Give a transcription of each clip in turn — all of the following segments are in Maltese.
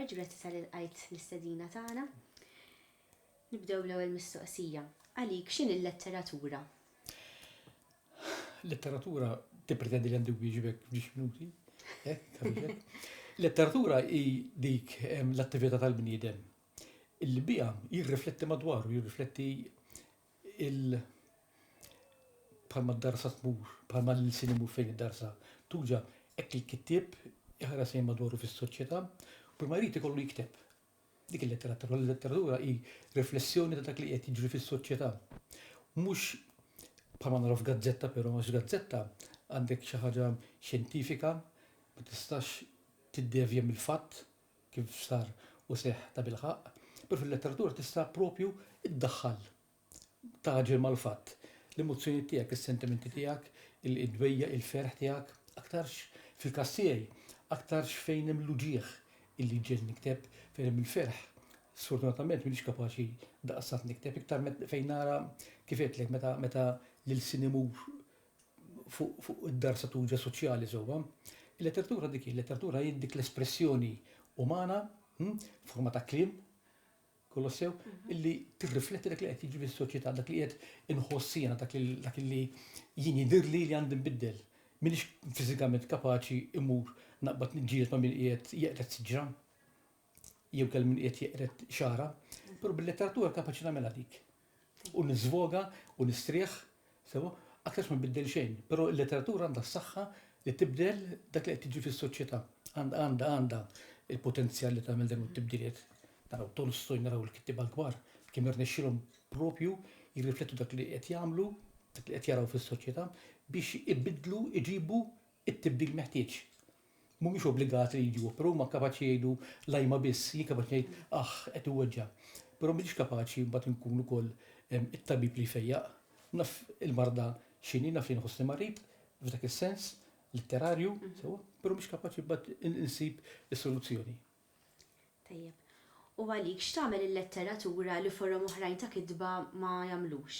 George, grazzi tal-qajt l-istedina tagħna. Nibdew bl-ewwel mistoqsija. Għalik x'in il-letteratura? Letteratura tippretendi li għandu wieġbek f'ġiex minuti? Letteratura hi dik l-attività tal-bniedem. Il-bija jirrifletti madwaru, jirrifletti bħalma d-darsa tmur, bħalma l-sinimur fejn id-darsa tuġa hekk il-kittieb jaħras jien madwaru fis-soċjetà, u ma jrid ikollu jikteb. Dik il-letteratura. L-letteratura hi riflessjoni ta' dak li qed jiġri fis-soċjetà. Mhux bħalma nara f'gazzetta, però mhux gazzetta għandek xi ħaġa xjentifika, ma tistax tiddevja mill-fatt kif sar u seħħ ta' bilħaq, però fil-letteratura tista' propju iddaħħal taġel mal-fatt l-emozzjoni tiegħek, is-sentimenti tiegħek, il-dwejja, il-ferħ tiegħek, aktarx fil-każ tiegħi, aktarx fejn hemm l-uġieħ illi ġiel nikteb fejn hemm il-ferħ. Sfortunatament m'iniex kapaċi daqsat nikteb iktar fejn nara kif qedlek meta lil imur fuq id-darsa tuġa soċjali sewwa. Il-letteratura dik il-letteratura jiddik l-espressjoni umana forma ta' kliem kollu sew illi tirrifletti dak li qed jiġri fis-soċjetà, dak li qed inħossina, dak li jien jidhirli li għandi nbiddel. M'iniex fiżikament kapaċi imur naqbad niġġieled ma' min qiegħed jeqret siġra jew kell min qiegħed jeqret xara, però bil-letteratura kapaċi nagħmilha dik. U niżvoga u nistrieħ sew aktar ma nbiddel xejn, però l-letteratura għandha s-saħħa li tibdel dak li qed jiġri fis-soċjetà. Għandha il-potenzjal li tagħmel dan it-tibdiliet. Naraw Tolstoj, naraw il-kittiba l-kbar, kemm irnexxilhom propju jirriflettu dak li qed jagħmlu, dak li qed jaraw fis-soċjetà biex ibidlu, iġibu it-tibdil meħtieġ. Mhumiex obbligati li jiġu, però huma kapaċi jgħidu lajma biss, jien kapaċi ngħid qed iweġġa'. Però m'iniex kapaċi mbagħad inkun ukoll it-tabib li fejjaq. Naf il-marda x'inhi, naf li nħossni marid f'dak is-sens letterarju, però mhux kapaċi mbagħad insib is-soluzzjoni. Tajjeb. U għalik x'tagħmel il-letteratura li forom oħrajn ta' kitba ma jagħmlux?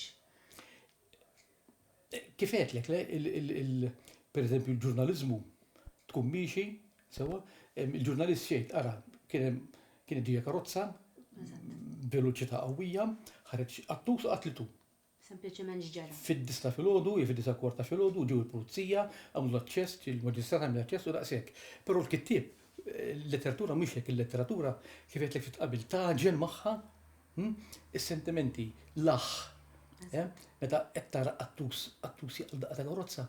Kif għedlek, pereżempju l-ġurnaliżmu tkun miexi, sewwa, il-ġurnalist xejn ara kien ġija karozza, veloċità qawwija, ħareġ qattus qatlitu. Sempliċement ġġara. Fid-dista filgħodu, fid-disa kwarta filgħodu, ġew il-pulizija, għamlu l-aċċess, il-maġistrat għamlu l-aċċess u daqshekk. Però l-kittieb il-letteratura mhux hekk il-letteratura kif qedlek titqabil taġel magħha is-sentimenti l-aħħ. Meta qed tara qattus jaqlaq ta' karozza,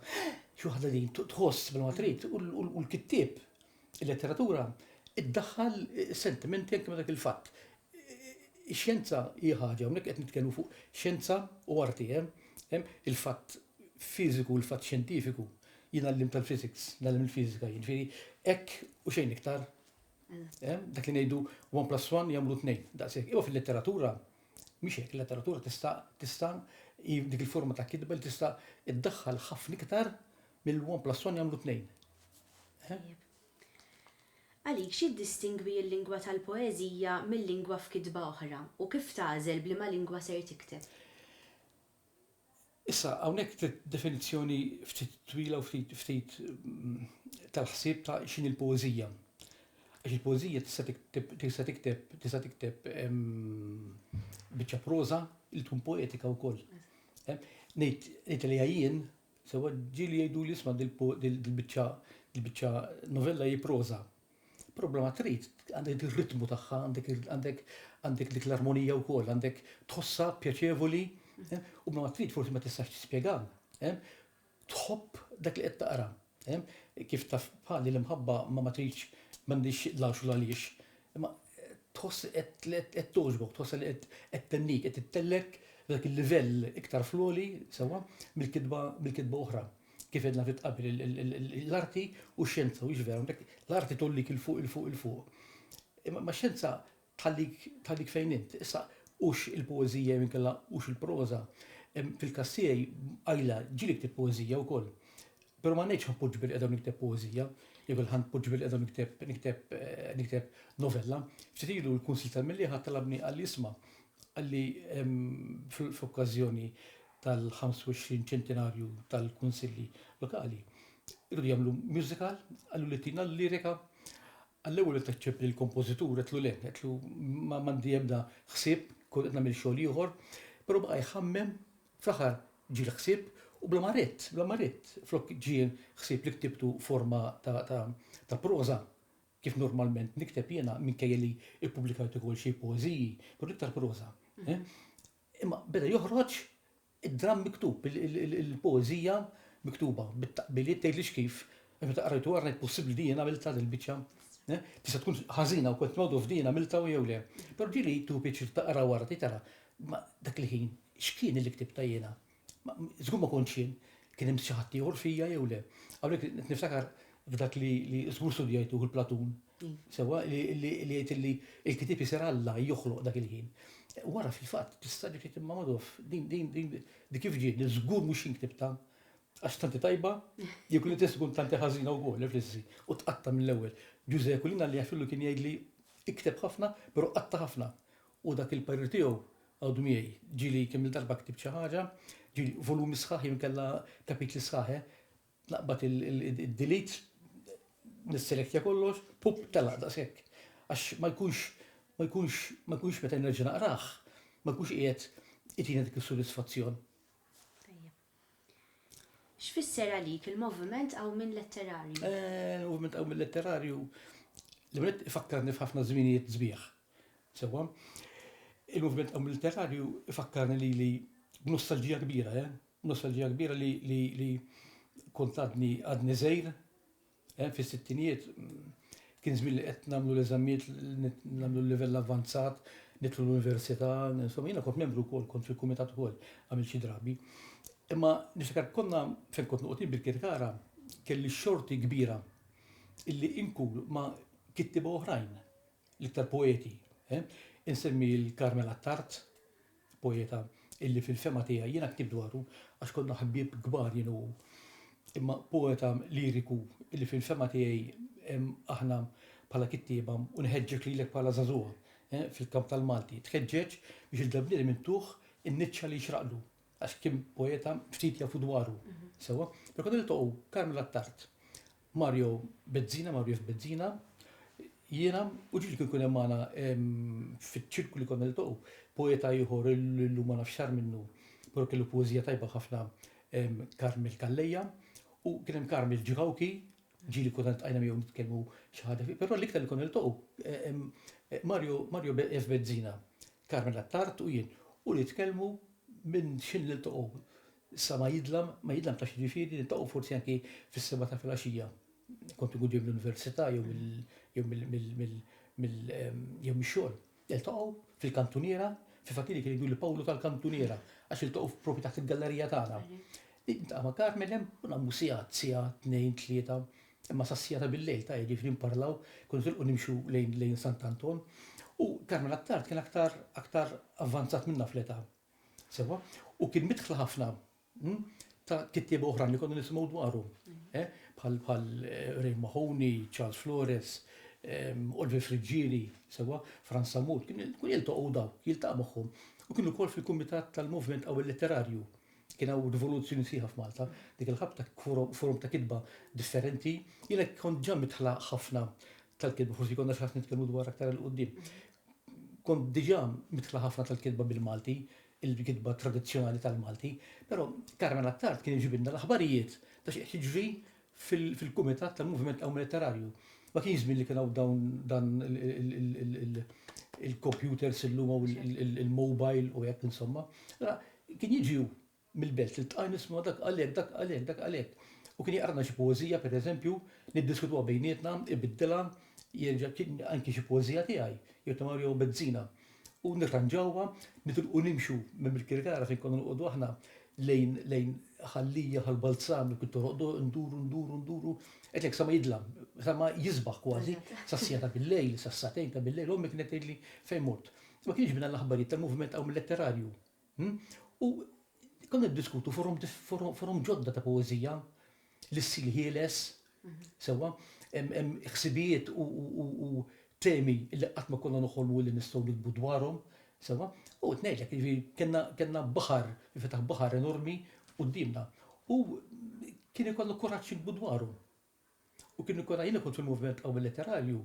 xi waħda din tħoss bil-ma trid u l-kittieb il-letteratura iddaħħal sentimenti anke dak il-fatt. Ix-xjenza hija ħaġa, hawnhekk qed nitkellmu fuq xjenza u arti, il-fatt fiżiku, il-fatt xjentifiku. Jien għallim tal-physics, nagħlem il-fiżika, jiġifieri hekk u xejn iktar. Dak li ngħidu 1+1 jagħmlu 2, daqshekk. Imma fil-letteratura mhix hekk, il-letteratura tista' dik il-forma ta' kitba li tista' iddaħħal ħafna iktar mill-1+1 jagħmlu 2. Għalik x'jiddistingwi l-lingwa tal-poeżija mill-lingwa f'kitba oħra u kif tagħżel bliema lingwa ser tikteb? Issa, hawnhekk definizzjoni ftit twila u ftit tal-ħsieb ta' x'in il-poeżija. Għax il-poeżija tista' tikteb biċċa proża li tkun poetika wkoll. Ngħid li jien sewwa ġieli jgħidu li isma' dil-biċċa novella hi proża. Problema trid, għandek il-ritmu tagħha, għandek dik l-armonija wkoll, għandek tħossha pjaċevoli, u ma trid forsi ma tistax tispjegam. Tħobb dak li qed taqra. Kif taf bħali l-imħabba ma tridx m'għandix lax u għaliex. Imma tħoss qed toġbok, tħoss li qed tennik, qed tittellek dak il-livell iktar floli sewwa mill-kitba oħra. Kif għedna titqabil l-arti u x-xjenza u jiġveru, l-arti tollik il-fuq. Ma x-xjenza tħallik fejn int. Issa ux il-poezija minkella ux il-proza. Fil-każ tiegħi għajla ġieli ktib poeżija wkoll. Però ma ngħidx ħanpoġġi bil-qeda nikteb poeżija, jew ħanpoġġi bil-qeda nikteb novella. Ftit ilu l-Kunsill tal-Millija ħadd talabni għalli isma' għalli f'okkażjoni tal-25 ċentenarju tal-kunsilli lokali. Irridu jagħmlu musical, għallu li tina l-lirika Għall-ewwel taċċeb li l-kompożitur qed le, qed ma m'għandi ebda ħsieb kont qed nagħmel xogħol ieħor, però baqa' jħammem fl-aħħar ġie l-ħsieb u bla marett, flok ġie ħsieb li ktibtu forma ta' proża kif normalment nikteb jiena minkejja li ppubblikajt ukoll xi poeżiji, però iktar proża. Imma beda joħroġ id-dram miktub, il-poeżija miktuba, bit-taqbiliet tgħidlix kif, meta qarajtu għarna possibbli di jiena għamilta dil-biċċa. Tista' tkun ħażina u kont modu f'din għamilta u jew le. Però ġieli tu biċċir taqra wara tara ma dak li ħin x'kien li ktibta jiena. Żgur ma kontx jien, kien hemm xi ħadd ieħor fija jew le. Hawnhekk niftakar f'dak li żgur studjajtu il-Platun. Sewa li jgħid li l-kitib isir Alla joħloq dak il-ħin. Wara fil-fatt tista' ġiet imma Maduf di kif ġiet, żgur mhux jinktibta għax tanti tajba, jekk li tkun tanti ħażina wkoll flissi u tqatta mill-ewwel. Giuseppe Kulina li jafillu kien jgħidli ikteb ħafna, però qatta ħafna. U dak il-parir tiegħu għadu miegħi. Ġieli kemm il-darba ktib xi ħaġa, ġieli volumi sħaħ jinkella kapitli sħaħ, naqbad il-delete, nisselektja kollox, pup telaq daqshekk. Għax ma jkunx meta nerġa' naqrah, ma jkunx qiegħed itina dik is-sodisfazzjon. X'fisser għalik il-moviment għaw minn letterarju? Il-moviment għaw minn letterarju li minn ifakkarni f'ħafna żminijiet żbieħ. Sewa, il-moviment għaw minn letterarju ifakkarni li b'nostalġija kbira, nostalġija kbira li kont għadni żgħir, fis-sittinijiet kien żmien li qed nagħmlu l-eżamijiet, nagħmlu l-livell avvanzat, nidħlu l-università, insomma jiena kont membru wkoll, kont fil-kumitat ukoll għamil xi drabi. Imma niftakar konna fejn kont noqgħod bil-Kirkara kelli xorti kbira illi inkun ma' kittiba oħrajn l-iktar poeti. Insemmi l-Karmel Attart, poeta illi fil-fema tiegħi jiena ktib dwaru għax konna ħbieb kbar jienu, imma poeta liriku illi fil-fema tiegħi aħna bħala kittieba u nħeġġek lilek bħala żagħżugħa fil-kamp tal-Malti. Tħeġġeġ biex il-dabnieri mintuħ in-niċċa li jxraqlu. Għax kien poeta ftit jafu dwaru. Sewa, però kont niltaqgħu Karmel Attart, Mario Bezzina, jiena u ġieli kien hemm magħna fiċ-ċirku li konna niltaqgħu poeta ieħor illum ma nafx xar minnu, però kellu poeżija tajba ħafna Karmel Kallejja u kien hemm Karmel Ġigawki, ġieli konna ntqajna miegħu nitkellmu xi ħaġa fi, però l-iktar li konna niltaqgħu Mario F. Bezzina, Karmel Attart u jien u li tkellmu minn xin l-taqgħu. Issa ma jidlam ta' xiġifieri niltaqgħu forsi anki fis-seba' ta' filgħaxija. Kont ikun ġej mill-università jew mix-xogħol. Iltaqgħu fil-kantuniera, fi fatili kien jgħidu li Pawlu tal-Kantuniera għax iltaqgħu proprjetà il-gallerija tagħna. Intaqa' ma' Karmel hemm u nagħmlu sigħat, tnejn, tlieta, imma sa sigħata bil-lejl ta' jiġifieri nparlaw, kont tilqu nimxu lejn Sant Anton. U Karmel Attart kien aktar avvanzat minna fl-età. Sewa, u kien midħla ħafna ta' kittieba oħra li konna nisimgħu dwarhom. Bħal Ray Mahoney, Charles Flores, Oliver Frigieri, sewa, Franz Samut, kien jiltaqgħu dawk, jiltaqa' magħhom. U kienu wkoll fil-kumitat tal-movement għaw il-letterarju. Kien hawn rivoluzzjoni sieħa f'Malta, dik il-ħabta forum ta' kitba differenti, jiena kont ġa midħla ħafna tal-kitba, forsi konna xi ħadd nitkellmu dwar aktar il-qudiem. Kont diġà midħla ħafna tal-kitba bil-Malti, il-kitba tradizzjonali tal-Malti, però Karmel Attart kien iġibilna l-aħbarijiet ta' xi jiġri fil-kumitat tal-moviment għaw letterarju. Ma kien żmien li kien hawn dan il-computers illum u il-mobile u hekk insomma. Kien jiġu mill-belt il-tqaj nisma' dak għalhekk. U kien jaqrana xi poeżija pereżempju, niddiskutuha bejnietna, ibiddilha, jerġa' anki xi poeżija tiegħi, jew ta' Mario Bezzina. U nirranġawha, nitilqu nimxu minn il-Kirkara fejn konna noqogħdu aħna lejn ħallija ħal-Balzan u kien toroqdu nduru, qedlek sa ma jidlam, sa ma jisbaħ kważi, sa s-sieta bil-lejl, sa s-satejn ta' bil-lejl, ommi kienet tgħidli fejn mort. Ma kienx minna l-aħbarijiet tal-moviment għaw mill-letterarju. U konna niddiskutu forum ġodda ta' poeżija, l-issil ħieles, sewa, ħsibijiet u temi li qatt ma konna noħolmu li nistgħu nikbu dwarhom, sewa, u tnejlek kellna baħar, fetaħ baħar enormi qudiemna. U kien ikollu kuraġġ nikbu dwarhom. U kien ikollha jiena kont fil-movement qawwi letterarju,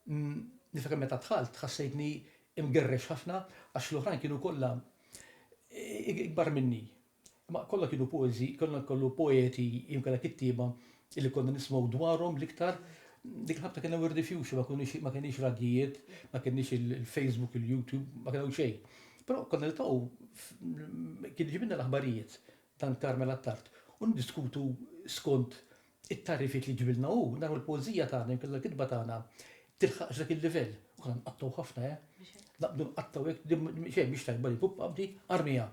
nifakar meta dħalt ħassejtni imgerrex ħafna għax l-oħrajn kienu kollha ikbar minni. Ma kollha kienu kollu poeti jimkella kittiba illi konna nismaw dwarhom l-iktar dik ħabta kena word diffusion, ma kienx radijiet, ma kienx il-Facebook, il-YouTube, ma kienu xejn. Però konna l-taw kien ġibinna l-aħbarijiet dan Karmel Attart u ndiskutu skont it-tarifit li ġibilna naru l-poezija tagħna jimkella kitba tagħna tilħaqx dak il-livell. U konna nqattaw ħafna, naqbdu nqattaw hekk xejn biex tajbali fuq qabdi armija.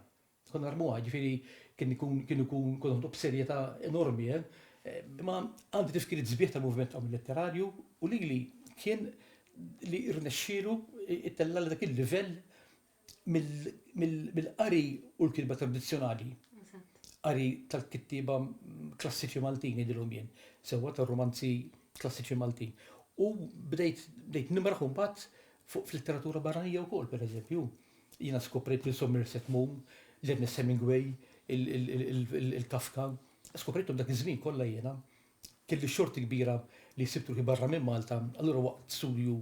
Konna armuha, ġifieri kienu kunu b'serjetà enormi, ma għandi tifkiri żbieħ tal-moviment għam letterarju u li kien li irnexxielu it-tellal dak il-livell mill-qari u l-kitba tradizzjonali. Qari tal-kittiba klassiċi Maltin jidilhom jien, sewwa tar-romanzi klassiċi Maltin. U bdejt nimraħu mbagħad fuq fil-letteratura barranija wkoll, pereżempju. Jiena skoprejt il-Somerset Maugham, l-Ernest Hemingway, il-Kafka. Skoprejthom dak iż-żmien kollha jiena. Kelli xorti kbira li sibtu barra minn Malta, allura waqt studju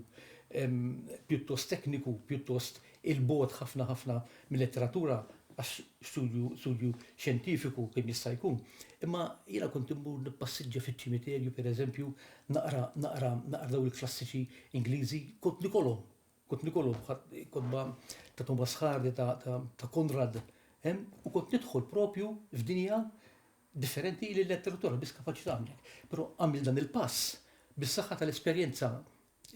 pjuttost tekniku, pjuttost il-bod ħafna mill-letteratura għax studju xjentifiku kien jista' jkun. Imma jiena kont immur nippassiġġa fiċ-ċimiterju pereżempju naqra daw il-klassiċi Ingliżi, kont nikolhom kotba ta' Thomas Hardy, ta' Conrad, u kont nidħol propju f'dinja differenti li l-letteratura bis kapaċità għamlek. Però għamil dan il-pass bis-saħħa tal-esperjenza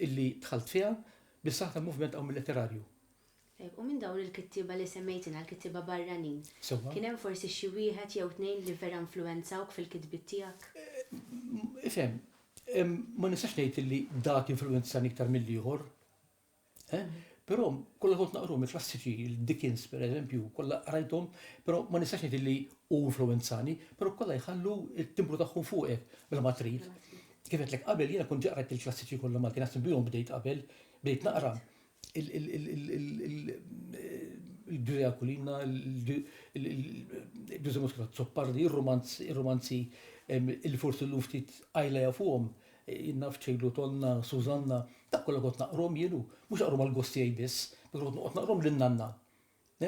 illi dħalt fiha, bis-saħħa tal-movement għamil letterarju. U minn dawn il-kittiba li semmejtina, l-kittiba barranin, kien hemm forsi xi wieħed jew tnejn li vera influenzawk fil-kitbiet tiegħek? Ifhem, ma nistax ngħid illi dak influenzani iktar mill-ieħor. Però kollha kont naqru mill-klassiċi, il-Dickens pereżempju, kollha qrajthom, però ma nistax ngħid illi hu influenzani, però kollha jħallu t-timbru tagħhom fuqek mela ma trid. Kif qedlek qabel jiena kont ġaqrajt il-klassiċi kollha Malti, naħseb bihom bdejt naqra il-Giulia Kulina, il-Giuseppe Mosca Zoppardi, il-romanzi il-forsi l-uftit għajla jafuhom, jinnaf ċejlu Tonna, Susanna, dak kollha kont naqrom jienu, mhux naqrom għall-gosti biss, kont naqrom lin-nanna.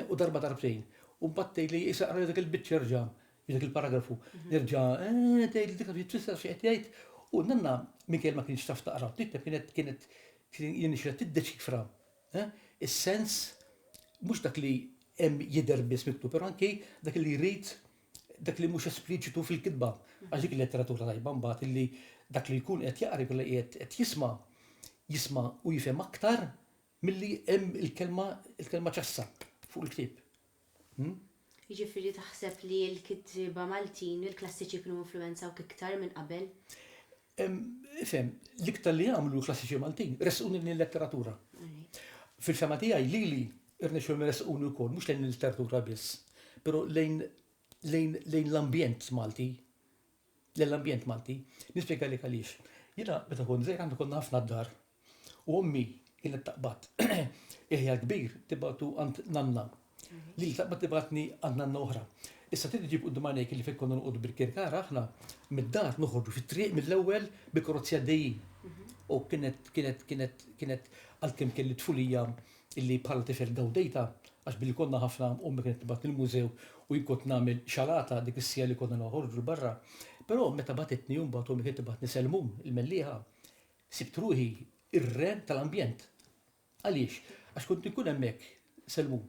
U darba darbtejn. U mbagħad tgħidli issa qra dak il-biċċ jerġa' dak il-paragrafu. Nerġa' tgħidli dik tfisser xi qed jgħid. U nanna minkejl ma kienx taf taqra, kienet jien ixra tiddeċifra. Is-sens mhux dak li hemm jidher biss miktub, però anke dak li jrid dak li mhux espliċitu fil-kitba. Għax dik il-letteratura tajba mbagħad illi dak li jkun qed jaqri kollha qed jisma' u jifhem aktar milli hemm il-kelma ċassa fuq il-ktieb. Jiġifieri taħseb li l-kittiba Maltin, il-klassiċi kienu influenzawk iktar minn qabel? Ifhem, l-iktar li għamlu klassiċi Maltin, resquni l-letteratura. Fil-fema tiegħi lili irnexxu resquni wkoll, mhux lejn il-letteratura biss, però lejn l-ambjent Malti. L-ambjent Malti, nispjegalek għaliex. Jiena meta kont żgħir għandu konna ħafna d-dar. U ommi kienet taqbad eħja kbir tibgħatu għand nanna. Li taqbad tibgħatni għand nanna oħra. Issa trid ġib quddiem għajnejk li fejn konna nqogħdu bil-kirkara aħna mid-dar noħorġu fit-triq mill-ewwel bil-karozzi għaddejjin. U kienet għalkemm kelli tfulija illi bħala tifel gawdejta għax billi konna ħafna ommi kienet tibgħat il-mużew u jinkont nagħmel xalata dik is-sija li konna noħorġu l-barra. Però meta bagħtitni mbagħad ommi kienet tibgħatni Selmun il-mellieħa, sibt ruħi ir-re tal-ambjent. Għaliex? Għax kont inkun hemmhekk Selmun.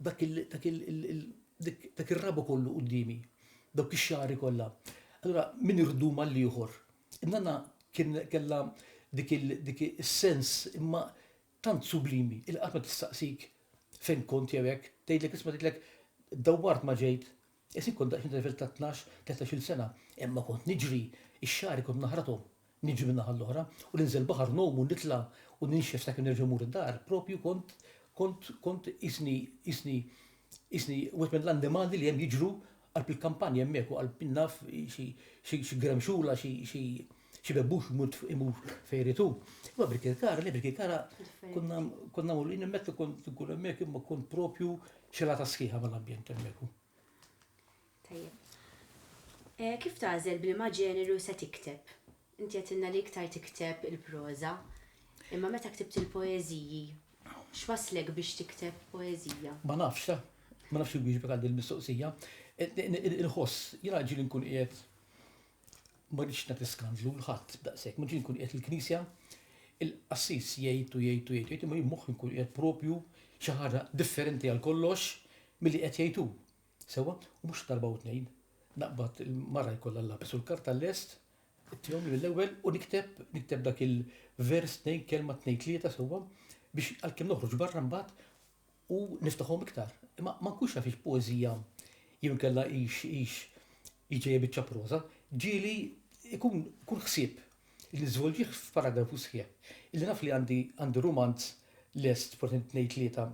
Dak ir-rabu kollu qudiemi, dawk ix-xari kollha. Allura min irdu mal-ieħor. Innanna kellha dik is-sens imma tant sublimi il qatt ma tistaqsik fejn kont jew hekk, tgħidlek isma' tgħidlek dawwart ma ġejt. Jessi kont daqsxejn level ta' 12-13 sena, imma kont niġri ix-xari kont naħrathom. Niġri minn naħa l-oħra u ninżel baħar nom u nitla' u ninxef sakemm nerġa' mur id-dar. Propju kont isni wet minn l-annimali li hemm jiġru għal bil-kampanja hemmhekk u għal pinnaf xi gremxula xi bebbux imur fejritu. Imma bil-kirkara konna mulin hemmhekk kont ikun hemmhekk imma kont propju xelata sħiħa mal-ambjent hemmhekk. Tajjeb. Kif tagħżel bil-ma ġeneru se tikteb? Inti qed inna li iktar tikteb il-proża. Imma meta ktibt il-poeżiji, x'waslek biex tikteb poeżija? Ma nafx, ma nafx il-biex għal il-mistoqsija. Il-ħoss, jina ġili nkun qiegħed ma rridx nagħti skandlu l-ħadd daqshekk, ma ġili nkun qiegħed il-Knisja, il-qassis jgħidu, ma jimmoħħ nkun qiegħed propju xi ħaġa differenti għal kollox milli qed jgħidu. Sewa, u mhux darba u tnejn. Naqbad il-mara jkollha l-lapis u l-karta lest, it-tjom mill-ewwel u nikteb dak il-vers tnejn kelma tnejn tlieta sewwa biex għalkemm noħroġ barra mbagħad u niftaħhom iktar. Ma nkunx naf poeżija jew inkella ġejja biċċa proża, ġieli ikun ħsieb li żvolġih f'paragrafu sħiħ. Illi naf li għandi romanz lest forsi tnejn tlieta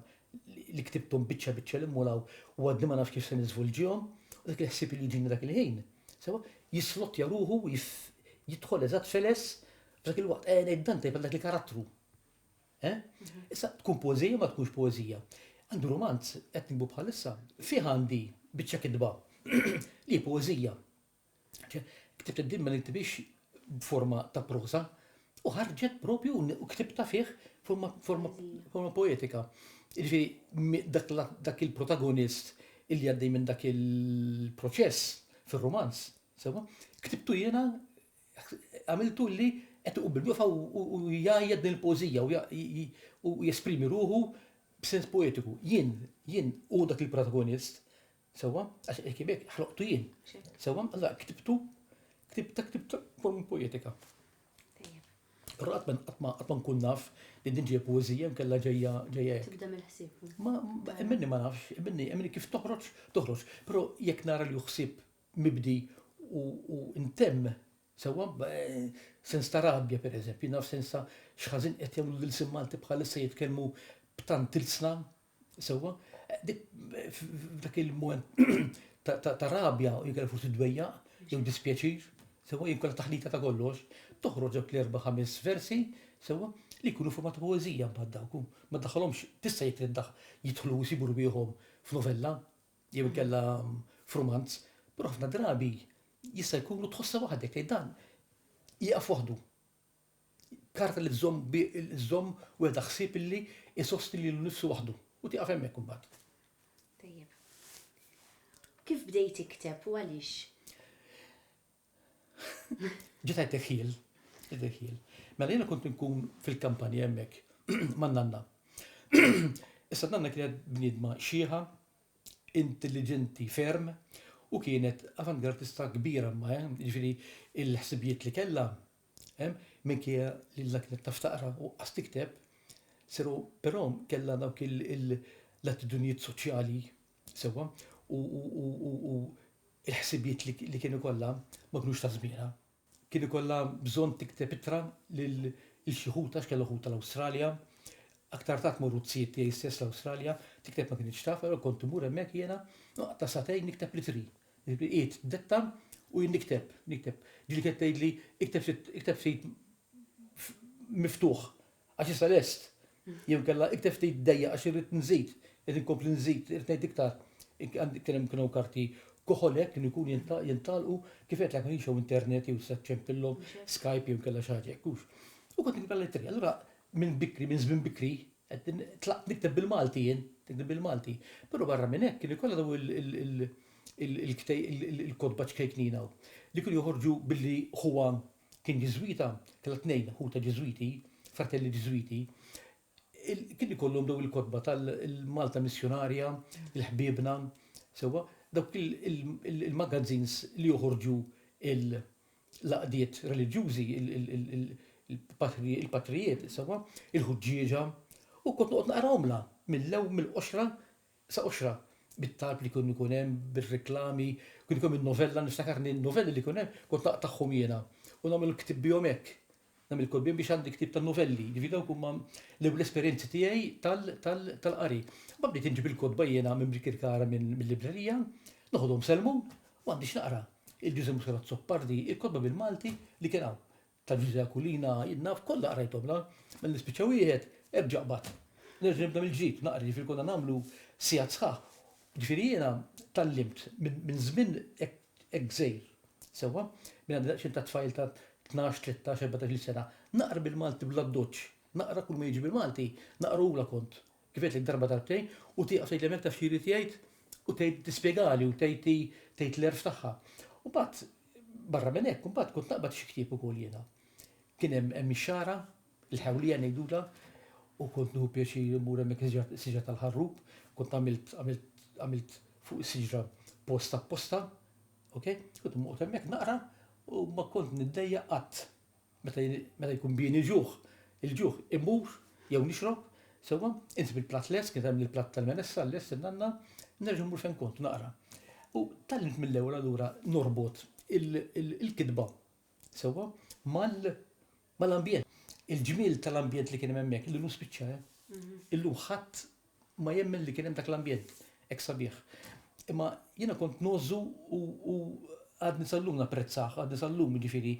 li ktibthom biċċa biċċa li mmulaw u għadni ma nafx kif se niżvolġihom, u dak li ħsieb li jġini dak il-ħin. Sewa, jislottja ruħu, jidħol eżatt feles, f'dak il-waqt, ngħid dan tajb dak il-karattru. Issa tkun poeżija ma tkunx poeżija. Għandu romanz qed nikbu bħalissa, fih għandi biċċa kidba li poeżija. Ktibt id-din ma niktibix b'forma ta' prosa u ħarġet propju u ktibta fih forma poetika. Jiġifieri dak il-protagonist illi għaddej minn dak il-proċess fir-romanz, sewa, ktibtu jiena għamiltu li qed uqbil jufa u jgħajjed din il-poeżija u jesprimi ruħu b'sens poetiku. Jien u dak il-protagonist, sewa, għax hekk ħloqtu jien. Sewa, allura ktibta forma poetika. Però qatt ma nkun naf li din ġejja poeżija nkella ġejja hekk. Tibda mill-ħsieb. Emminni ma nafx, emminni kif toħroġ, però jekk nara li ħsieb mibdi u intemm sewwa sens ta' rabbja pereżempju, naf sens ta' x'ħażin qed jagħmlu lil Malti bħalissa jitkellmu b'tant tilsna sewwa, dak il-mument ta' rabja jew forsi dwejjaq jew dispjaċir, sewwa jinkolla taħlita ta' kollox, toħroġ dak l-4-5 versi sewwa li jkunu forma ta' poeżija mbagħad dawk, ma daħħalhomx tista' jidħlu jsibu rubieħhom f'novella jew inkella f'romanz, però ħafna drabi jista' jkunu tħossha waħdek tgħid dan jieqaf waħdu. Karta li żomm u qiegħda ħsieb illi isosti lilu nnifsu waħdu u tieqaf hemmhekk imbagħad. Tajjeb. Kif bdejt tikteb u għaliex? Ġiet għajtek ħiel. Mela jiena kont nkun fil-kampanja hemmhekk man Nanna. Issa Nanna kienet bniedma xieħa, intelligenti ferm u kienet avangardista kbira ma jiġifieri il-ħsibijiet li kellha minkejja li kienet taf taqra u qas tikteb, però kellha dawk l-attitudnijiet soċjali sewwa u il-ħsibijiet li kienu kollha ma kinux ta' żmienha. Kienu kollha bżonn tikteb ittra lil xi ħuta x'kellha ħuta l-Awstralja. Aktar tard morru t-siet tiegħi stess l-Awstralja, tikteb ma kienx taf, però kont imur hemmhekk jiena ta' satejn nikteb litri. Qiegħed detta u jien nikteb. Ġieli kienet tgħidli ikteb ftit miftuħ għax issa lest. Jew kellha ikteb ftit dejja għax irid nżid, qed inkompli nżid, irid ngħid iktar. Kienu karti koħolek kienu jkun jintalqu kif qed l jew internet jew ċempillhom Skype jew kellha xi ħaġa hekk. U kont nikba letteri. Allura minn żmien bikri tlaqt nikteb bil-Malti jien, bil-Malti. Però barra minn hekk kienu kollha daw il-kodba ċkejknina li kienu joħorġu billi huwa kien Ġiżwita, kellha tnejn ħuta Ġiżwiti, fratelli Ġiżwiti. Kien ikollhom daw il-kodba tal-Malta Missjonarja, il-ħbiebna, sewwa dawk il-magazzins li joħorġu il-laqdiet reliġjużi, il-patrijiet, sewwa, il-ħuġġieġa, u kont noqgħod naqrawhomla mill-10 sa 10 bit-talb li kienu jkun hemm bir-reklami, kien ikun il-novella, niftakarni n-novelli li kien hemm, kont naqtagħhom jiena u nagħmel ktib bihom hekk. Nagħmel kolbien biex għandi ktib tan-novelli, ġifieri dawk huma l-esperjenzi tiegħi tal-qari. Ma bdejt inġib il-kodba jiena minn Bikirkara mill-librerija, noħodhom selmu u għandix naqra. Il-Ġuże Musarat Soppardi, il-kodba bil-Malti li kien hawn. Tal-Ġuże Akulina, jinnaf kollha qrajthom la, minn nispiċċa wieħed erġa' qbad. Nerġa' nibda mill-ġid, naqri ġifieri konna nagħmlu sigħat sħaħ. Ġifieri jiena tallimt minn żmien hekk żgħir. Sewwa, minn għandi daqsxejn ta' tfajl ta' 12, 13, 14 sena, naqra bil-Malti bla doċċ. naqra kull ma jiġi bil-Malti, naqrula kont. Kifet li darba darbtejn u tiqaf tgħid taf xiri tgħid u tgħid tispjegali u tgħid l-erf tagħha. U mbagħad barra minn hekk, mbagħad kont naqbad xi ktieb ukoll jiena. Kien hemm ix-xara, il-ħawlija ngħidula, u kont nieħu pjaċir imur hemmhekk siġra tal-ħarrub, kont għamilt fuq is-siġra posta, okej? Kont imqgħod hemmhekk naqra u ma kont niddejja qatt. Meta jkun bien il-ġuħ imur jew nixrob, sewwa, insib il-platt les, kien hemm il-platt tal-menessa les in-nanna, nerġa' mmur fejn kont naqra. U tallimt mill-ewwel allura norbot il-kidba, sewwa, mal-ambjent. Il-ġmiel tal-ambjent li kien hemm hemmhekk, illum spiċċa, illum ħadd ma jemmen li kien hemm dak l-ambjent, hekk sabiħ. Imma jiena kont nożu u għadni sal-lum napprezzah, għadni sal-lum jiġifieri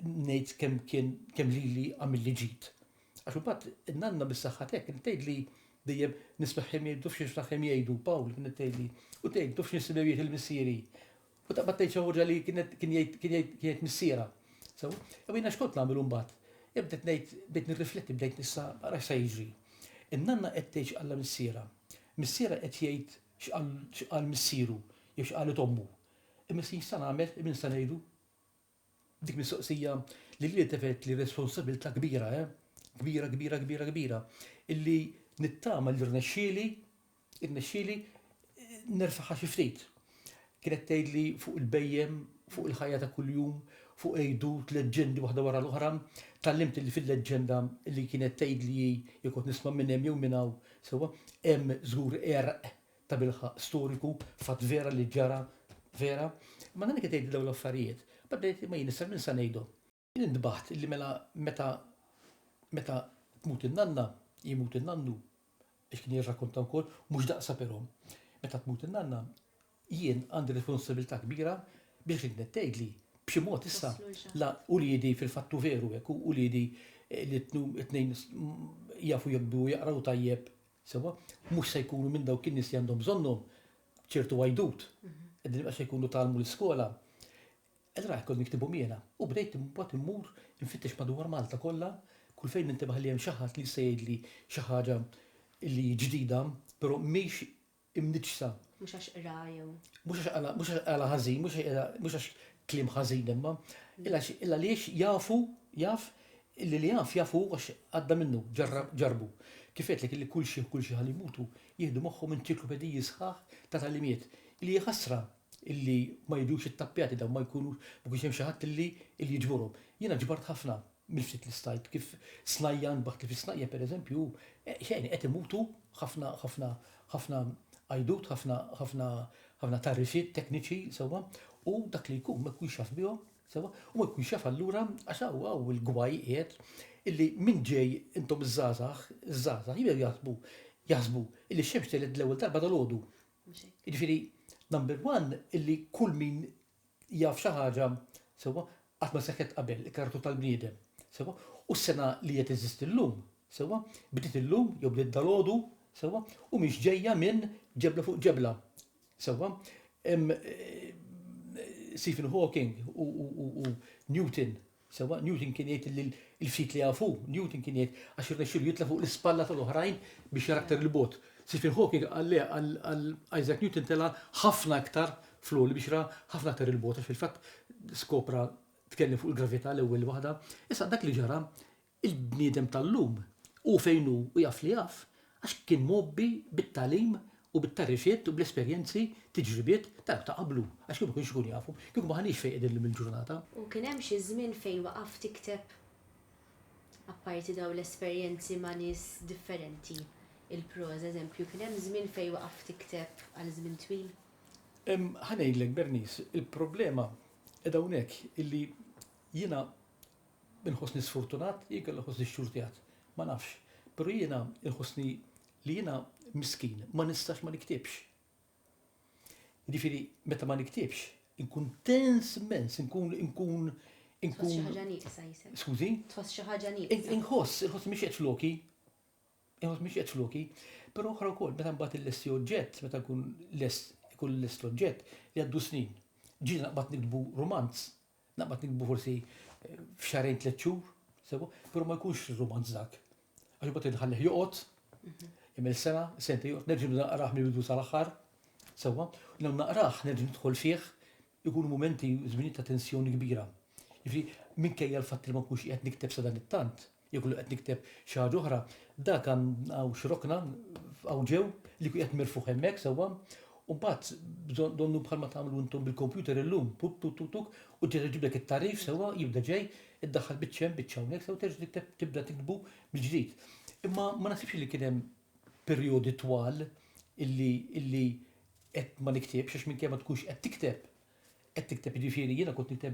ngħid kemm lili għamil li ġid. Għax imbagħad in-nanna bis-saħħa hekk kien tgħidli dejjem nisbaħħem jgħidu f'xi jgħidu Pawl kien tgħidli u tgħid tuf x'nisibgħu jgħid il-missieri. U taqbad tgħid xi ħaġa li kien jgħid missiera. Sew, jiena x'kont nagħmel mbagħad. Bdejt ngħid bdejt nirrifletti bdejt nissa ara se jiġri. In-nanna qed tgħid x'qalla missiera. Missiera qed jgħid x'qal missieru jew x'qalet ommu. Imma se jista' nagħmel min se ngħidu. Dik mistoqsija li tefet li responsabilità kbira, kbira, illi nittama l-irnexxieli nerfaħa xi ftit. Kienet tgħidli fuq il-bejjem, fuq il-ħajja ta' kuljum, fuq ejdut, leġġendi waħda wara l-oħra, tallimt li fil-leġġenda li kienet tgħidli jekk nisma' minn hemm jew minn hawn, sewwa hemm żgur erq ta' bilħaq storiku fatt vera li ġara vera, ma nagħmel tgħid dawn l-affarijiet. Bdejt ma jien issa min se ngħidu. Jien intbaħt illi meta tmut in-nanna, jimut in-nannu, biex kien jirrakkonta wkoll, mhux daqsa però. Meta tmut in-nanna, jien għandi responsabilità kbira biex kienet tgħidli b'xi mod issa la uliedi fil-fattu veru hekk u uliedi li t-tnejn jafu jekbu jaqraw tajjeb, sewwa, mhux se jkunu minn dawk in-nies li għandhom bżonnhom ċertu għajdut. Qegħdin se jkunu talmu l-iskola. Allura jekk niktibu miena u bdejt imbagħad immur infittex madwar Malta kollha, kull fejn intibaħ li hemm xi ħadd li se jgħidli xi ħaġa li ġdida, però mhix imniġsa. Mhux għax qra jew. Mhux għala ħażin, mhux għax kliem ħażin imma, illa għaliex jaf li jafu għax għadda minnu, ġarbu. Kif qedlek li kull xi ħalli jmutu jieħdu moħħhom enċiklopediji sħaħ ta' talimiet li ħasra illi ma jidux it-tappjati daw ma jkunux hemm xi ħadd illi jiġburhom. Jiena ġbart ħafna mill-ftit li stajt kif snajjan baħt kif snajja pereżempju xejn qed imutu ħafna għajdut, ħafna tarrifiet tekniċi sewwa u dak li jkun ma jkunx jaf bihom sewwa u ma jkunx jaf allura għax hawn il-gwaj qiegħed illi min ġej intom iż-żgħażagħ jibgħu jaħsbu illi x-xemx teled l-ewwel darba dal-għodu. Jiġifieri number one, illi kull min jaf xi ħaġa sewwa qatt ma seħħet qabel il-kartu tal-bniedem. Sewwa u s-sena li qed teżisti llum, sewwa bdiet illum jew bdiet dalgħodu, sewwa u mhix ġejja minn ġebla fuq ġebla. Sewwa Stephen Hawking u Newton, sewwa Newton kien jgħid li l-ftit li jafu, Newton kien jgħid għax irnexxielu jitla' fuq l-ispalla tal-oħrajn biex jarakter il-bot. Stephen Hawking għal Isaac Newton tela ħafna aktar floli biex ra ħafna aktar il-bot għax fil-fatt skopra tkellem fuq il-gravità l-ewwel waħda. Issa dak li ġara il-bniedem tal-lum u fejn hu jaf li jaf għax kien mobbi bit-talim u bit-tarrifiet u bl-esperjenzi tiġribiet ta' qablu għax kien ma kienx ikun jafu, kien ma ħanix fejn qegħdin mill-ġurnata. U kien hemm xi żmien fejn waqaf tikteb apparti daw l-esperjenzi ma' nies differenti. Il-proza, eżempju, kien hemm żmien fejn waqaf tikteb għal żmien twil? Ħanejdlek Bernice, il-problema qiegħda hawnhekk illi jiena inħossni sfortunat, jien kelli ħossni xxurtjat, ma nafx. Però jiena inħossni li jiena miskin, ma nistax ma niktibx. Jiġifieri meta ma niktibx, inkun tens immens, inkun Tħoss xi ħaġa nieqsa jisem. Skużi? Tħoss xi ħaġa nieqsa. Inħoss mhix qed floki. Però oħra wkoll meta mbagħad il-lesti oġġett, meta ikun lest oġġett li għaddu snin. Ġieli naqbad nikdbu romanz, naqbad nikdbu forsi f'xarejn 3 xhur, sewa, però ma jkunx romanz dak. Għax bat inħallih joqgħod, imel sena, senti joqgħod, nerġa' naqrah mill-bidu sal-aħħar, sewa, u naqrah nerġa' nidħol fih, ikunu momenti żminijiet ta' tensjoni kbira. Jiġri minkejja l-fatt li ma nkunx qiegħed nikteb sa dan it-tant, jew qed nikteb xi ħaġa oħra, dak hawn xrokna hawn ġew li qiegħed mirfuħ hemmhekk sewwa, u mbagħad donnu bħalma tagħmlu intom bil-kompjuter illum, u ġibdek it-tarif sewwa jibda ġej, iddaħħal biċċem biċċa hawnhekk sew terġa' tikteb tibda tiktbu mill-ġdid. Imma ma nasibx li kien hemm perjodi twal illi qed ma niktebx għax minkejja ma tkunx qed tikteb jiġifieri jiena kont nikteb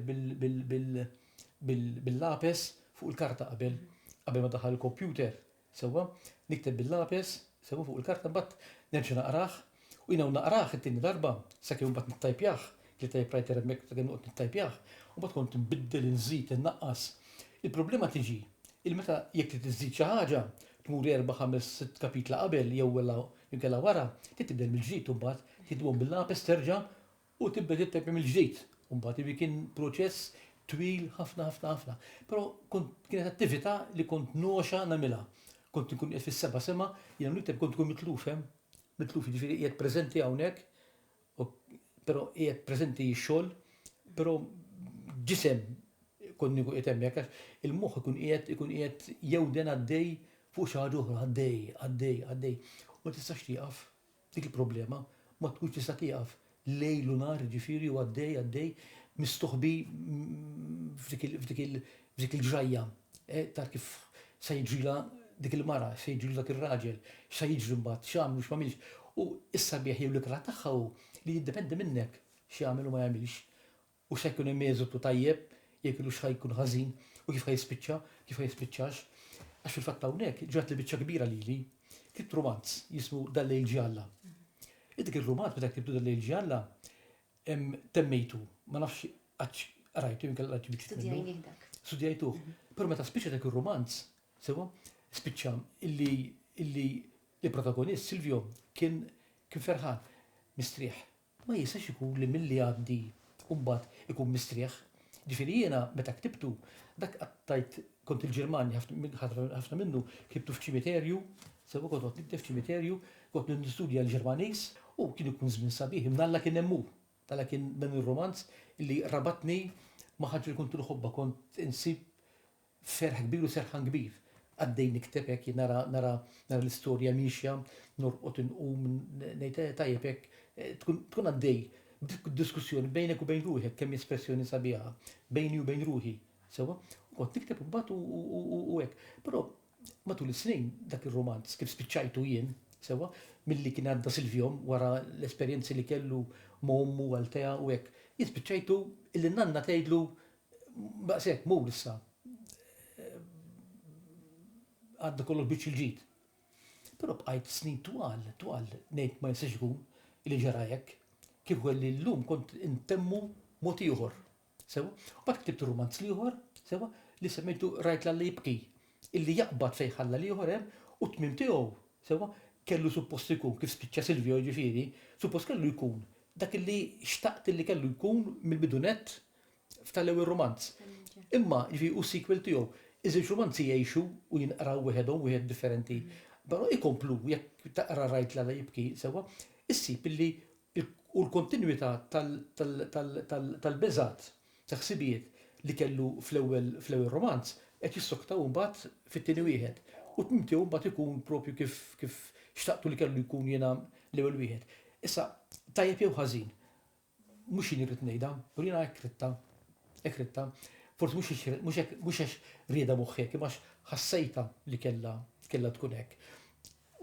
bil-lapes fuq il-karta qabel ma daħal il-kompjuter sewwa, nikteb bil-lapes sewwa fuq il-karta mbagħad nerġa' naqrah u jiena naqrah it-tieni darba sakemm mbagħad nittajpjah li typewriter hemmhekk sakemm noqgħod nittajpjah u mbagħad kont nbiddel inżid innaqqas. Il-problema tiġi il-meta jekk trid iżżid xi ħaġa tmur 4-5-6 kapitla qabel jew inkella wara, tibdel mill-ġdid u mbagħad titwom bil-lapes terġa' u tibda tittejp mill-ġdid. U mbagħad kien proċess twil ħafna. Però kienet attività li kont noxa nagħmilha. Kont nkun qed fis-seba' sema, jiena nikteb kont nkun mitluf jiġifieri qiegħed preżenti hawnhekk, però qiegħed preżenti x-xogħol, però ġisem kont nkun qiegħed hemmhekk għax il-moħħ ikun qiegħed jewden għaddej fuq xi ħaġa oħra, għaddej. U ma tistax tieqaf. Dik il-problema, ma tkunx tista' tieqaf. Lejl u nar ġifieri u għaddej mistoħbi f'dik il-ġrajja. Tar kif se jiġrila dik il-mara, se jiġrila dak ir-raġel, se jiġri mbagħad, x'għamlu x'm'għamilx. U issa bieħ jew l-ikra tagħha li jiddependi minnek x'jagħmel u ma jagħmilx. U se jkun hemm eżotu tajjeb, jekk ilux ħajkun ħażin u kif ħajspiċċa, kif ħajspiċċax. Għax fil-fatt hawnhekk ġrat li biċċa kbira lili, kibt romanz jismu Dal-lejl ġalla. Dik ir-romanz meta ktibtu Dal-lejl ġalla temmejtu, ma nafx rajtu jinkella ġbit. Studjajtuh. Però meta spiċċa dak ir-romanz, sewa, spiċċa illi protagonist Silvio kien ferħan, mistrieħ. Ma jistax ikun li milli għaddi u mbagħad ikun mistrieħ. Ġifieri jiena meta ktibtu dak qattajt kont il-Ġermanja ħafna minnu ktibtu f'ċimiterju, sewa kont nikteb f'ċimiterju, kont nistudja l-Ġermaniż u kien ikun żmien sabiħ, imnalla kien hemm hu. Tala kien dan ir-romanz illi rabatni ma' ħaġa li kont nħobba, kont insib ferħ kbir u serħan kbir. Għaddej nikteb hekk nara l-istorja mixja, norqod inqum ngħid tajjeb hekk tkun għaddej diskussjoni bejnek u bejn ruħek kemm espressjoni sabiħa bejni u bejn ruħi. Sewa, kont nikteb imbagħad u hekk. Però matul is-snin dak ir-romanz kif spiċċajtu jien, sewa, milli kien għadda Silvio wara l-esperjenzi li kellu ma' ommu għalteha u hekk. Jispiċċajtu illi nanna tgħidlu baqshekk mur issa. Għadda kollu biċċ il-ġid. Però bqajt snin twal ngħid ma jistax ikun li ġara hekk. Kif kelli llum kont intemmu mod ieħor. Sewa, u bad ktibt romanz ieħor, sewa, li semmejtu Rajt Lalla jibki, illi jaqbad fejn ħalla ieħor hemm u tmiem tiegħu, sewa, kellu suppost ikun kif spiċċa Silvio ġifieri, suppost kellu jkun dak illi xtaqt illi kellu jkun mill-bidunet f'tal-ewwel romanz. Imma ġifieri u sequel tiegħu, iżewġ romanzi jgħixu u jinqraw wieħed differenti. Però ikomplu jekk taqra Rajt Lalla jibki, sewa, issib illi u l-kontinwità tal-beżat ta' ħsibijiet li kellu fl-ewwel romanz qed jissoktaw mbagħad fit-tieni wieħed. U tmimtiegħu mbagħad ikun propju kif xtaqtu li kellu jkun jiena l-ewwel wieħed. Issa tajjeb jew ħażin. Mhux jien irrid ngħidha, u jiena hekk ritta. Forsi mhux għax rieda moħħek, imma ħassejta li kellha tkun hekk.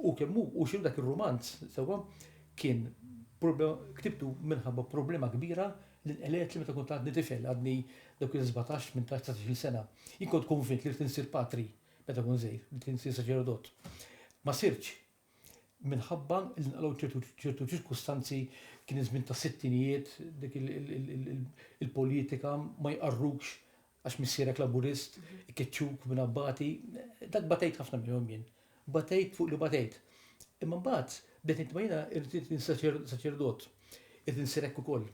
U kemm hu xi dak ir-romanz sewwa kien ktibtu minħabba problema kbira li nqelet li meta kont għadni tifel, għadni dawk il-17-18 sena. Jien kont konvint li tinsir patri meta kun żgħir, li tinsir saċerdot. Ma sirx minħabba li nqalgħu ċertu ċirkustanzi kien iż-żmien ta' sittinijiet, dik il-politika ma jqarrux għax missierek laburist, ikkeċċuk minn abbati, dak batejt ħafna minnhom jien. Batejt fuq li batejt. Imma mbagħad bdejt nitmajna irrid saċerdot, irrid insir hekk ukoll.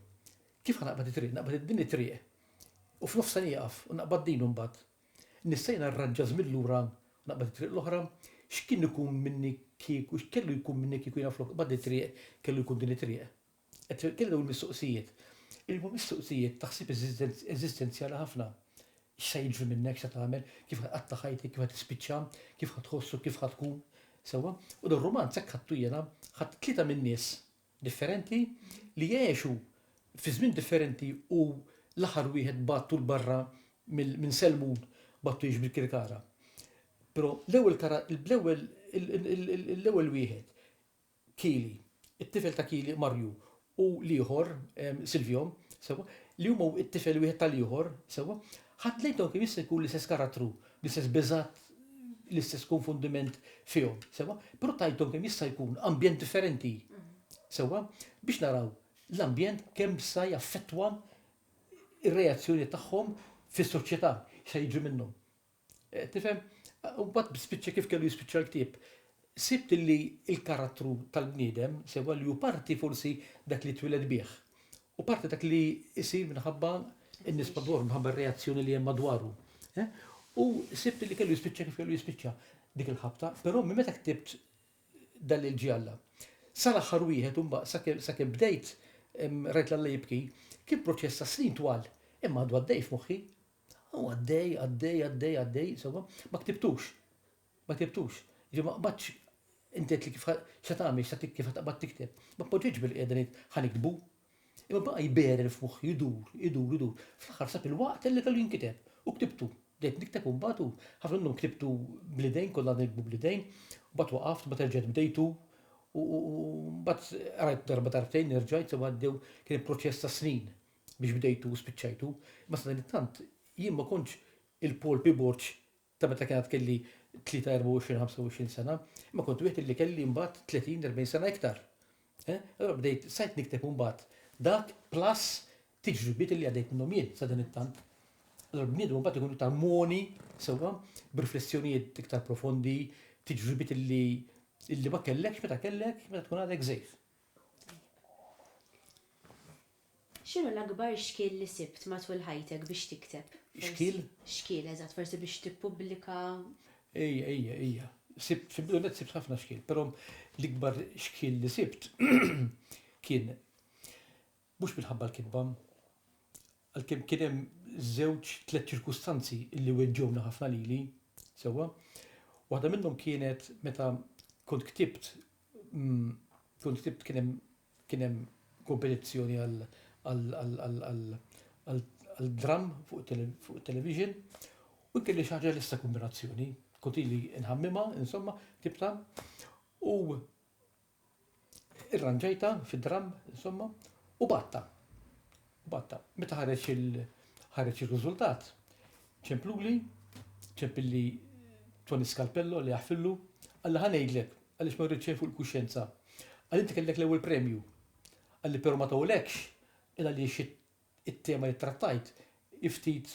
Kif ħanaqbad it-triq? Naqbad din it-triq. U f'nofsa nieqaf u naqbad din mbagħad. nissajna rranġa żmillura naqbad it-triq l-oħra, x'kien ikun minni kieku, x'kellu jkun minni kieku jiena flok bad it-triq kellu jkun din it-triq. Kellu dawn il-mistoqsijiet. Il-mistoqsijiet taħsib eżistenzjali ħafna. X'se jiġri minnek, x'se tagħmel, kif qatta ħajtek, kif ħad tispiċċa, kif ħad tħossu, kif ħad tkun. Sewwa, u dan romanz hekk ħadtu jiena, ħadd tlieta minn nies differenti li jgħixu fi żmien differenti u l-aħħar wieħed battu l-barra minn Selmun battu jiex bil-Kirkara. Però l-ewwel wieħed Kili, it-tifel ta' Kili Marju u l-ieħor Silvio, sewwa, li huma it-tifel wieħed tal-ieħor, sewwa, ħadd lejthom kif jista' jkun l-istess karattru, l-istess beżat, l-istess konfundiment fihom, sewwa, però tajthom kemm jista' jkun ambjent differenti. Sewwa, biex naraw l-ambjent kemm sa jaffettwa ir-reazzjoni tagħhom fis-soċjetà se jiġri minnhom. Tifhem, u mbagħad spiċċa kif kellu jispiċċa l-ktieb. Sibt li l-karattru tal-bniedem sewwa li hu parti forsi dak li twiled bih. U parti dak li jsir minħabba n-nies madwar minħabba r-reazzjoni li hemm madwaru. U sibt li kellu jispiċċa kif kellu jispiċċa dik il-ħabta, però minn meta ktibt dal-ġjalla. Sal-aħħar wieħed u mbagħad sakemm bdejt rajt l-Alla jibki, kien proċess ta' snin twal, imma għadu għaddej f'moħħi. U għaddej, sewwa, ma ktibtux. Ma qbadx intet li kif xa tagħmel kif taqbad tikteb. Ma poġġeġ bil-qiegħda ngħid ħanikdbu. Imma baqa' jberer f'moħħi, jidur. Fl-aħħar sab il-waqt li kellu jinkiteb u ktibtu. Bdejt nikteb u mbagħad ħafna minnhom ktibtu bl-idejn, kollha nikbu bl-idejn, u mbagħad waqaft, mbagħad rġgħet bdejtu u mbagħad rajt darba darbtejn nerġajt sewwa għaddew kien proċess ta' snin biex bdejtu u spiċċajtu. Ma sa dan it-tant jien ma kontx il-Paul Piborċ ta' meta kienet kelli 23-25 sena, ma kont wieħed li kelli mbagħad 30-40 sena iktar. Allura bdejt sajt nikteb mbagħad dak plus tiġribiet li għadejt minnhom jien sa dan it-tant. Allura bniedem mbagħad ikunu tarmoni sewwa b'riflessjonijiet iktar profondi, tiġribiet illi ma kellekx meta tkun għadek żejf. X'inhu l-akbar xkiel li sibt matul ħajtek biex tikteb? Xkiel? Xkiel, eżatt, forsi biex tippubblika. Ejja. Fil-bidunet sibt ħafna xkiel, però l-ikbar xkiel li sibt kien mhux minħabba l-kitba, għalkemm kien hemm żewġ tliet ċirkustanzi li weġġewna ħafna lili, sewwa. Waħda minnhom kienet meta kont ktibt kien hemm kompetizzjoni għal-dram fuq television u kelli xi ħaġa lista kombinazzjoni. Kont ili nħammimha, insomma, tibta u irranġajta fid-dram, insomma, u batta. Meta ħareġ il-riżultat, ċempilli Tony Scalpello li jaħfillu, għalla ħanejdlek, għaliex ma rridx fuq il-kuxjenza. Għal inti kellek l-ewwel premju. Għalli però ma tawlekx, illa li it-tema li trattajt iftit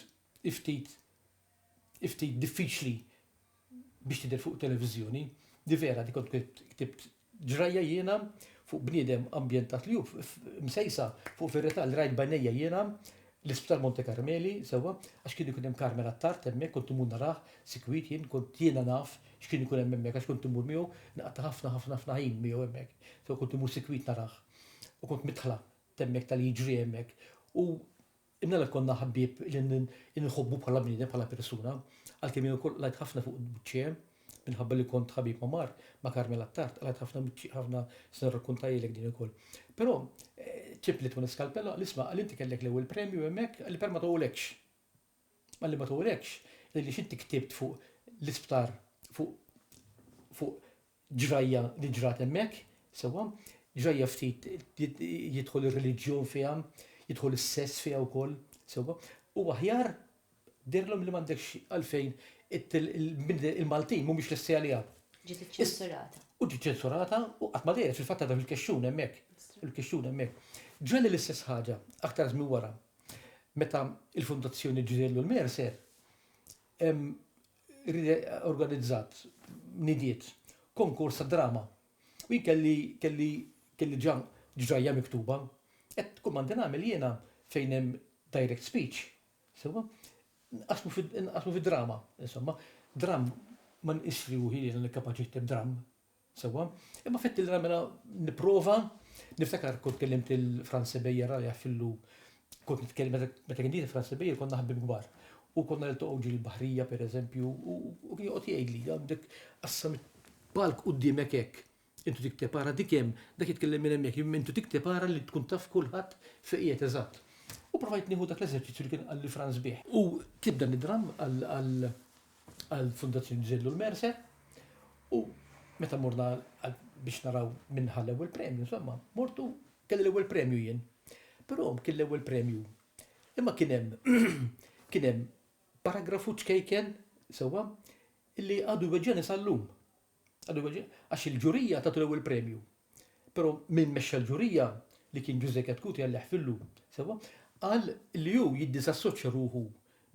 diffiċli biex tidher fuq televizjoni. Di vera, di kont ktibt ġrajja jiena fuq bniedem ambjentat li msejsa fuq verità li rajt bajnejja jiena l-Isptar Monte Carmeli, sewwa, għax kien ikun hemm Carmela Tart hemmhekk, kont imur narah, sikwit jien, kont jiena naf x'kien ikun hemm hemmhekk għax kont imur miegħu naqta ħafna ħin miegħu hemmhekk. So kont imur sikwit narah. U kont mitħla temmek tal-jiġri hemmhekk. U imnella konna ħabib li nħobbu bħala bniedem bħala persuna, għalkemm jien ukoll lajt ħafna fuq buċċiem, minħabba li kont ħabib ma' Carmela Tart, lajt ħafna s-nirrakkuntajlek din ukoll. Però ċempli Tony Scalpello l-isma' għal inti kellek l-ewwel premju hemmhekk għalli per ma tgħulekx. Għalli ma tgħulekx li x'inti ktibt fuq l-isptar fuq ġrajja li ġrat hemmhekk, sewwa, ġrajja ftit jidħol ir-reliġjon fiha, jidħol is-sess fiha wkoll, sewwa, u aħjar dirlhom li m'għandekx għalfejn il-Maltin mhumiex lesti għaliha. Ġiet iċċensurata. U ġiet ċensurata u qatt ma dejjem fil-fatt għadha fil-kexxun hemmhekk. Il-kexxun hemmhekk. Ġrelli l-istess ħaġa, aktar żmien wara. Meta il-Fundazzjoni Ġidellu l-Mercer organizzat nidiet konkurs ta' drama. U kelli ġrajja miktuba, qed kull ma nagħmel jiena fejn hemm direct speech. Sewwa, nqasmu fid-drama, insomma, dram ma nqisri uħili li kapaċi dram, sewa, imma fett il-dramela niprofa, niftakar kont kellimt il-Franz Bejjer għalja fillu, kont nitkellem meta kien il Franz Bejjer konna ħabbib kbar. U konna l-toqgħu ġil-baħrija per eżempju, u kien joqgħod jgħidli, għandek qassam balk qudiemek hekk. Intu tikteb ara dikem, dak jitkellem minn hemmhekk, intu tikteb ara li tkun taf kulħadd fejqiet eżatt. U provajt nieħu dak l-eżerċizzju li kien għalli Franz Bih. U tibda nidram għall-Fundazzjoni Ġellu l-Mercer u meta morna biex naraw minnħa l-ewwel premju, insomma, mortu kelli l-ewwel premju jien. Però kien l-ewwel premju. Imma kien hemm paragrafu ċkejken, sewwa, illi għadu weġġeni sal-lum. Għax il-ġurija tagħtu l-ewwel premju. Però min mexxa l-ġurija li kien Giuseppe Katkuti għalli ħfillu, sewwa, qal li hu jiddisassoċja ruħu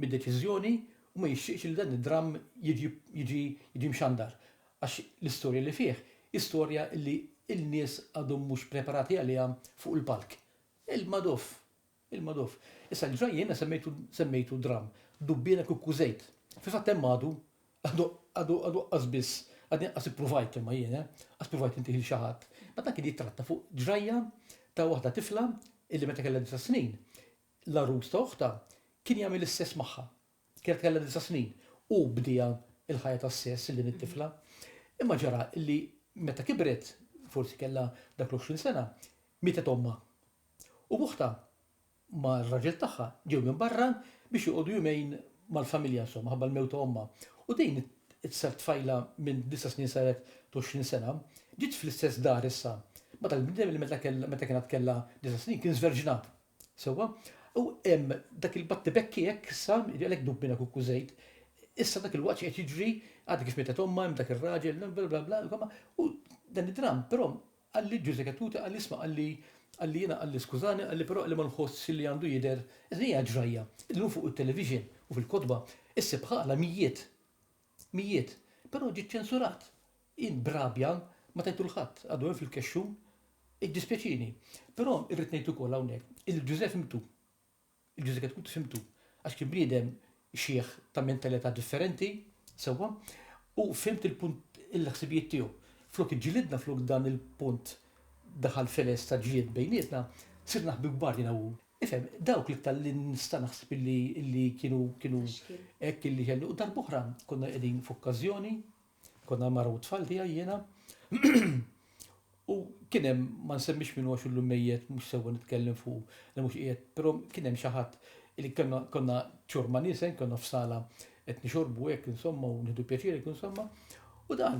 mid-deċiżjoni u ma jixtieqx li dan id-dram jiġi mxandar. Għax l-istorja li fih, istorja li il-nies għadhom mhux preparati għaliha fuq il-palk. Il-madof. Issa l-ġrajjena semmejtu dram, dubbina kukku żejt. Fil-fatt hemm għadu qasbis, għadni qas ipprovajt imma jien, qas provajt inti xi ħadd. Ma dak kien jitratta fuq ġrajja ta' waħda tifla illi meta kellha 9 snin. L-arus ta' oħta kien jagħmel l-istess magħha. Kienet kellha 9 snin u bdija il-ħajja tas-sess illi nittifla. Imma ġara illi meta kibret, forsi kellha dak l-20 sena, mietet omma. U uħta ma' r-raġel tagħha ġew minn barra biex joqogħdu jumejn mal-familja insomma ħabba l-mewt ta' omma. U din it-sar tfajla minn 9 snin saret 20 sena, ġiet fl-istess dar issa. Ma tal-bnedem li meta kienet kellha 9 snin kien żverġinat. Sewwa, u hemm dak il-batti bekki hekk issa, jgħalek dubbina kukku żejt, issa dak il-waqt qed jiġri għadha kif meta omma hemm dak ir-raġel, bla bla bla, u dan id-dram, però għalli Giuseppe Katkuti għalli isma' għalli jiena għalli skużani, għalli però għalli ma nħoss li għandu jidher, hija ġrajja, illu fuq it-television u fil-kotba, issa bħala mijiet, però ġiet ċensurat. In brabja ma tajtu l-ħadd, għadu hemm fil-kexxu, id-dispjaċini. Però irrid ngħid ukoll hawnhekk, il-Giuseppe fimtu, il-Giuseppe Katkuti fimtu, għax kien bniedem xieħ ta' mentalità differenti, sewwa, u fimt il-punt il-ħsibijiet tiegħu. Flok iġġilidna flok dan il-punt daħal feles ta' ġiet bejnietna, sirna ħbib kbar jiena u. Ifhem, dawk li tal-li nista' naħseb illi kienu hekk illi kellu. U darb'oħra konna qegħdin f'okkażjoni, konna mara u tfal tiegħi jiena. U kien hemm ma nsemmix minnu għax illum mejjed mhux sewwa nitkellem fuq li mhux qiegħed, però kien hemm xi ħadd li konna ċurma niesen, konna f'sala qed nixorbu hekk insomma u nieħdu pjaċir hekk insomma. U dan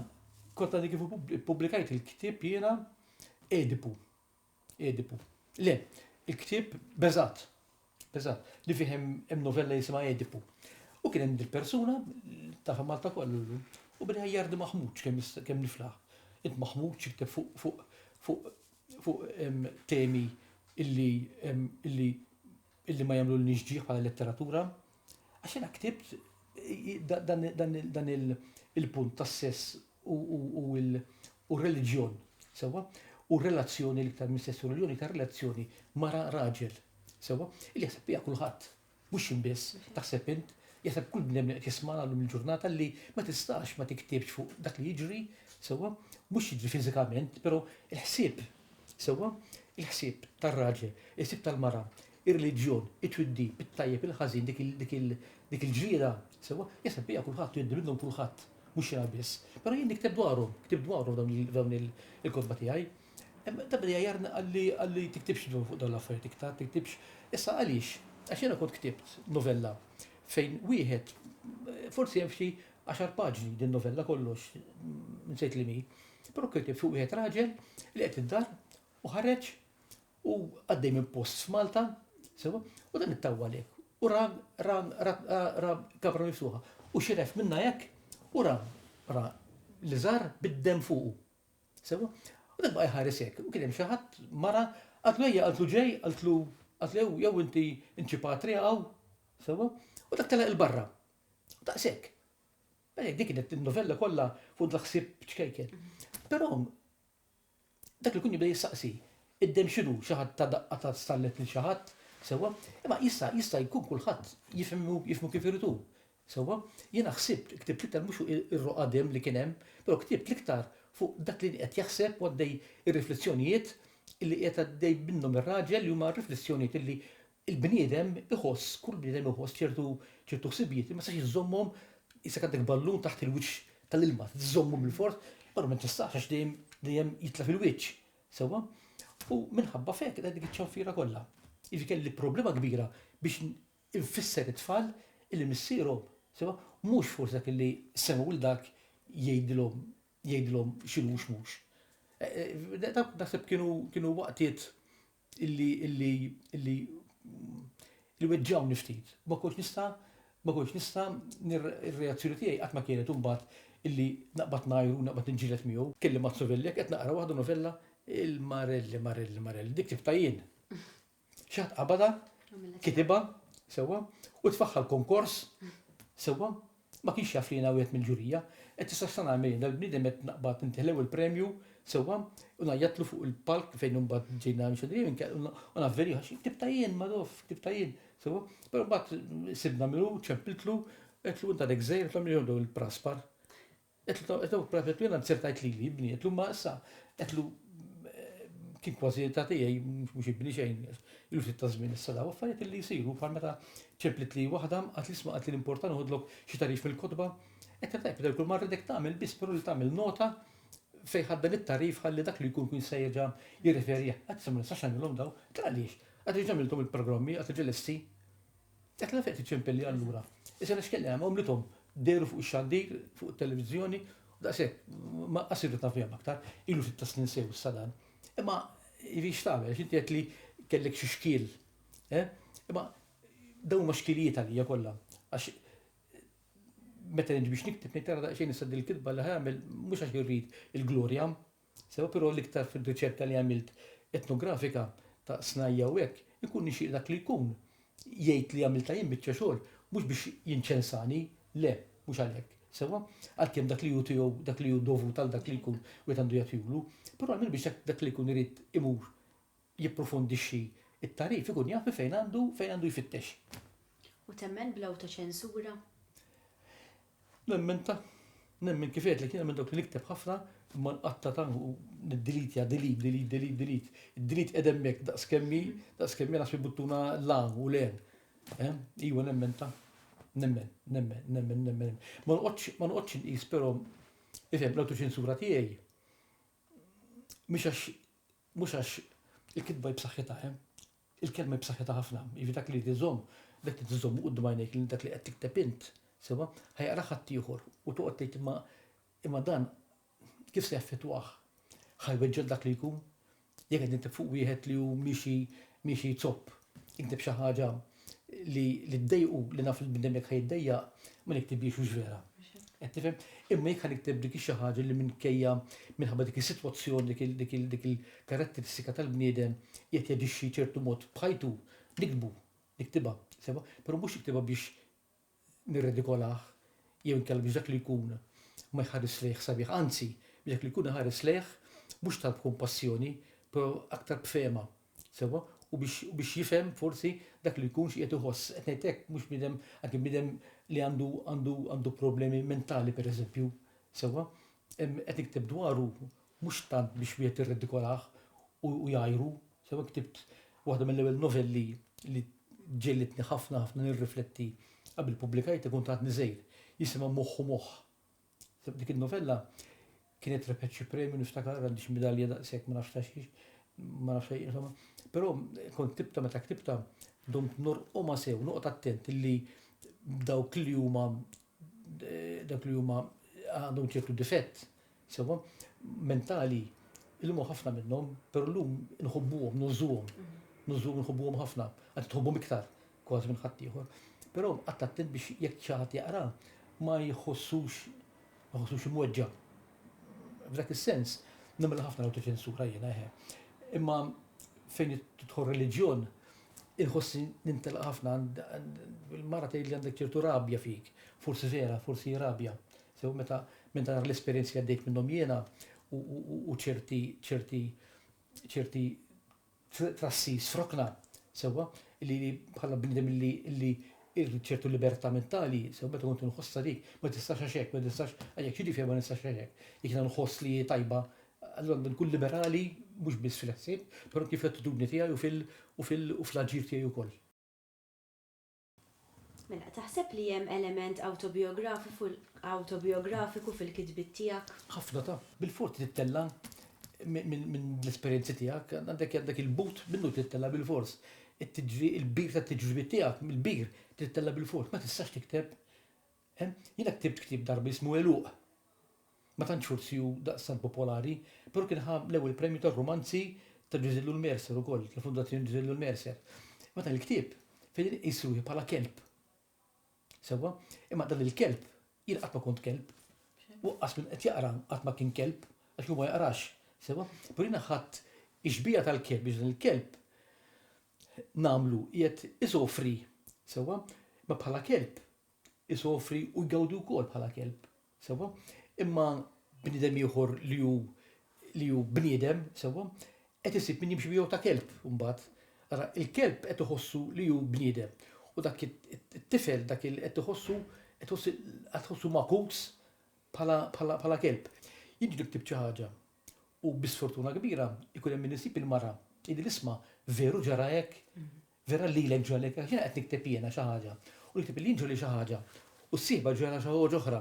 kont għandi kif pubblikajt il-ktieb jiena Edipu. Le, il-ktieb Beżat, li fih hemm novella jisimha Edipu. U kien hemm il-persuna ta' Malta kollu u beda jardi Maħmud kemm niflaħ. Int Maħmud xikteb fuq temi illi ma jagħmlu l-nixġieħ bħala letteratura. Għax jiena ktibt dan il-punt tas-sess u l-reliġjon, sewwa, u relazzjoni li minn sess u reliġjoni ta' relazzjoni mara raġel, sewwa, li jaħseb biha kulħadd, mhux inbiss, taħseb int, jaħseb kull bnedem li jisma' llum il-ġurnata li ma tistax ma tiktibx fuq dak li jiġri, sewwa, mhux jiġri fiżikament, però il-ħsieb, sewwa, il-ħsieb tar-raġel, il-ħsieb tal-mara, ir-reliġjon, it-twiddi, bit-tajjeb, il-ħażin, dik il-ġrieda, sewwa, jaħseb biha kulħadd u jiddi minnhom kulħadd. Mux jena biss. Pero jien nikteb dwarhom dawn il-kodba tiegħi. Da bdejja jarna għalli tiktibx fuq dawn l-affarijiet iktar, tiktibx. Issa għaliex, għax jena kont ktibt novella fejn wieħed, forsi hemm xi 10 paġni din novella kollox, nsejt li mi, però kitib fuq wieħed raġel li qed id-dar u ħareġ u għaddej minn post f'Malta, sewa, u dan ittawwalek. U ra kapra miftuħa. U xiref minna hekk u ra li żar bid-dem fuqu. Sewa? U dak baqaj ħares hekk. U kien hemm xi ħadd mara għatlu ejja, għatlu ġej, għatlu jew inti inċipatria għaw. Sewa? U dak telaq il-barra. U daqshekk. Dik kienet in-novella kollha fuq l-ħsieb ċkejken. Però dak li kun jibda jissaqsi, id-dem x'inhu xi ħadd ta' daqqa ta' stallet lil xi ħadd, Sewa, imma jista' jkun kulħadd jifhmu kif iridu. Sewa, jiena ħsibt ktibt l-iktar mhux ir-roqadem li kien hemm, però ktibt l-iktar fuq dak li qed jaħseb u għaddej ir-riflessjonijiet illi qed għaddej minnhom ir-raġel li huma riflessjonijiet illi il-bniedem iħoss, kull bniedem iħoss ċertu ħsibijiet, ma sax iżommhom issa għandek ballun taħt il-wiċċ tal-ilma, tżommhom bil-fors, però ma tistax għax dejjem jitla fil-wiċċ. Sewa, u minħabba fek dik iċ-ċanfira kollha. Ifi kelli problema kbira biex infisser it-tfal illi missierhom, sewa, mhux forsi dak illi semu il dak jgħidilhom x'inhu mhux. Naħseb kienu waqtiet illi weġġawni ftit. Ma kontx nista' ir-reazzjoni tiegħi qatt ma kienet imbagħad illi naqbad ngħajru, naqbad inġilet miegħu. Kelli Mazzovelli qed naqra waħda novella il-Marelli, dik tibta jien. Xaħat qabada, kitiba, sewa, u tfaħħa l-konkors, sewa, ma kienx jaf li jina għet mill-ġurija, qed tista' stana għamilin, l-bnidem qed naqbad intiħlew il-premju, sewa, u najjatlu fuq il-palk fejn mbagħad ġejna mxedri, u navveri ħaxi, tibta jien, madof, tibta jien, sewa, pero mbagħad sibna milu, ċempiltlu, qedlu inta dek żejr, qedlu milu il-praspar. Qedlu praspar, jena nsertajt li bni, qedlu ma issa, qedlu kien kważi ta' tiegħi mhux ibni xejn, ilu ftit ta' żmien issa daw affarijiet li jsiru bħal meta ċemplit li waħda qatt li isma' qatt li l-importanti ħodlok xi tarif mill-kotba, qed tajb kull marra dek tagħmel biss però li tagħmel nota fejn ħaddan it-tarif ħalli dak li jkun se jerġa' jirreferi. Qatt ma nistax nagħmilhom daw, għaliex? Qatt ġamilthom il-programmi, qatt ġelesti. Qed la fejn tiċċempilli allura. Issa għax kelli għamlithom dejru fuq ix-xandir, fuq it-televiżjoni, daqshekk ma qasiru tafhom aktar, ilu ftit ta' snin sew s-sadan. Imma jivix tagħmel, x'inti qed li kellek xi xkiel. Imma dawn ma xkilijiet għalija kollha. Għax meta biex nikteb nitara daqsxejn issa il-kitba li ħamel mhux għax irrid il-glorja, sewa però l-iktar fir-riċerka li għamilt etnografika ta' snajja u hekk, ikun nixtieq dak li jkun jgħid li għamilt jien biċċa xogħol mhux biex jinċensani, le, mhux għalhekk. Sewa, għalkemm dak li ju tiegħu dak li ju dovu tal dak li jkun u għandu jagħtilu, però għamil biex dak li jkun irid imur jipprofondixxi it-tarif ikun jaf fejn għandu jfittex. U temmen bl-autoċensura? Nemmen kifet li kien minn dawk li nikteb ħafna imma nqatta ta' nid-delete, delete. Id-delete edemmek daqskemmi għas buttuna lan u len. Iwa nemmen ta' nemmen. Ma nqodx nqis però ifhem l-autoċensura tiegħi mhux għax il-kitba b'saħħitha, il-kelma b'saħħitha ħafna. Jiġi dak li tiżomm quddiem għajnejk li dak li qed tikteb int, sewa, ħajqra ħadd ieħor u toqgħod tgħid imma dan kif se jaffettwah? Ħajweġġed dak li jkun? Jekk qed intib fuq wieħed li hu miexi zopp, ikteb xi ħaġa li ddejqu li naf il-bnedem jekk ħajdejjaq ma niktibix hux vera. Qed tifhem? Imma jekk ħanikteb dik xi ħaġa li minkejja minħabba dik is-sitwazzjoni dik il-karatteristika tal-bniedem qed jaġixxi ċertu mod bħajtu niktibha, sewa, però mhux niktibha biex nirredikolah jew inkella biex dak li jkun ma jħares lejh sabiħ, anzi biex dak li jkun iħares lejh mhux tal b'kompassjoni, però aktar b'fehma, sewa, u biex jifhem forsi dak li jkun xi qed iħoss. Qed ngħid hekk mhux bniedem anke bniedem li għandu problemi mentali pereżempju, sewa, qed nikteb dwaru mhux tant biex wieħed irredikolah u jgħajru, sewa ktibt waħda mill-ewwel novelli li ġellitni ħafna nirrifletti qabel pubblikajt ikun tatni żgħir, jisimha Moħħ u Moħħ. Dik il-novella kienet rebħet xi premju niftakar għandi xi medalja daqshekk ma nafx insomma. Però kont tibta meta ktibta domt norqoma sew, noqgħod attent illi dawk li huma għandhom ċertu difett, sewa, mentali, il-mu ħafna minnhom, però llum nħobbuhom, nħobbuhom ħafna, għad tħobbhom iktar, kważi minn ħadd ieħor. Però qatt attent biex jekk xi ħadd jaqra ma jħossux imweġġa. F'dak is-sens, nagħmel ħafna autoċensura jiena imma fejn tidħol reliġjon inħossi nintelaq ħafna il-mara tgħidli għandek ċertu rabja fik, forsi vera, forsi rabja. Sew meta l-esperjenzi għaddejt minnhom jiena u ċerti trassi sfrokna Sewa, li bħala bnidem li ċertu libertà mentali, sewa meta kont nħossa dik, ma tistax għaxek, ma tistax għajek xidi fija ma nistax għaxek. Jek nħoss li tajba, allora nkun liberali, mhux biss fil-ħsieb, però kif l-attitudni tiegħi u fil-aġir tiegħi wkoll. Mela, taħseb li hemm element autobiografiku fil-kitbiet tiegħek? Ħafna ta' bil-fort tittella minn l-esperjenzi tiegħek, għandek il-but minnu tittella bil-fors. Il-bir ta' t-tiġribiet tiegħek, il-bir tittella bil-fort, ma tistax tikteb. Jiena ktibt ktib darba ismu Eluq. Ma tantx forsi hu daqsan popolari, però kien l-ewwel premju tar-romanzi ta' Ġiżillu l-Mercer ukoll, tal-Fondazzjoni Ġiżillu l-Mercer. Ma dan il-ktieb fejn jisruhi bħala kelb. Sewa, imma dan il-kelb jien qatt ma kont kelb. Waqqas minn qed jaqra qatt ma kien kelb, għax hu ma jaqrax. Sewa, però jiena ħadd ix-xbija tal-kelb biex dan il-kelb namlu qiegħed isofri. Sewa, ma bħala kelb isofri u jgawdu wkoll bħala kelb. Sewa, imma bniedem ieħor li hu bniedem, sewa, qed isib min jimxi miegħu ta' kelb imbagħad. Ara il-kelb qed iħossu li hu bniedem. U dak it-tifel dak il qed iħossu maqus bħala kelb. Jien niktib xi ħaġa u bisfortuna kbira ikun hemm min isib il-mara jgħidli isma' veru ġara hekk, vera lilek ġralek, għax jiena qed nikteb jiena xi ħaġa. U nikteb li ġrali xi ħaġa u ssieħba ġara xi ħaġa oħra.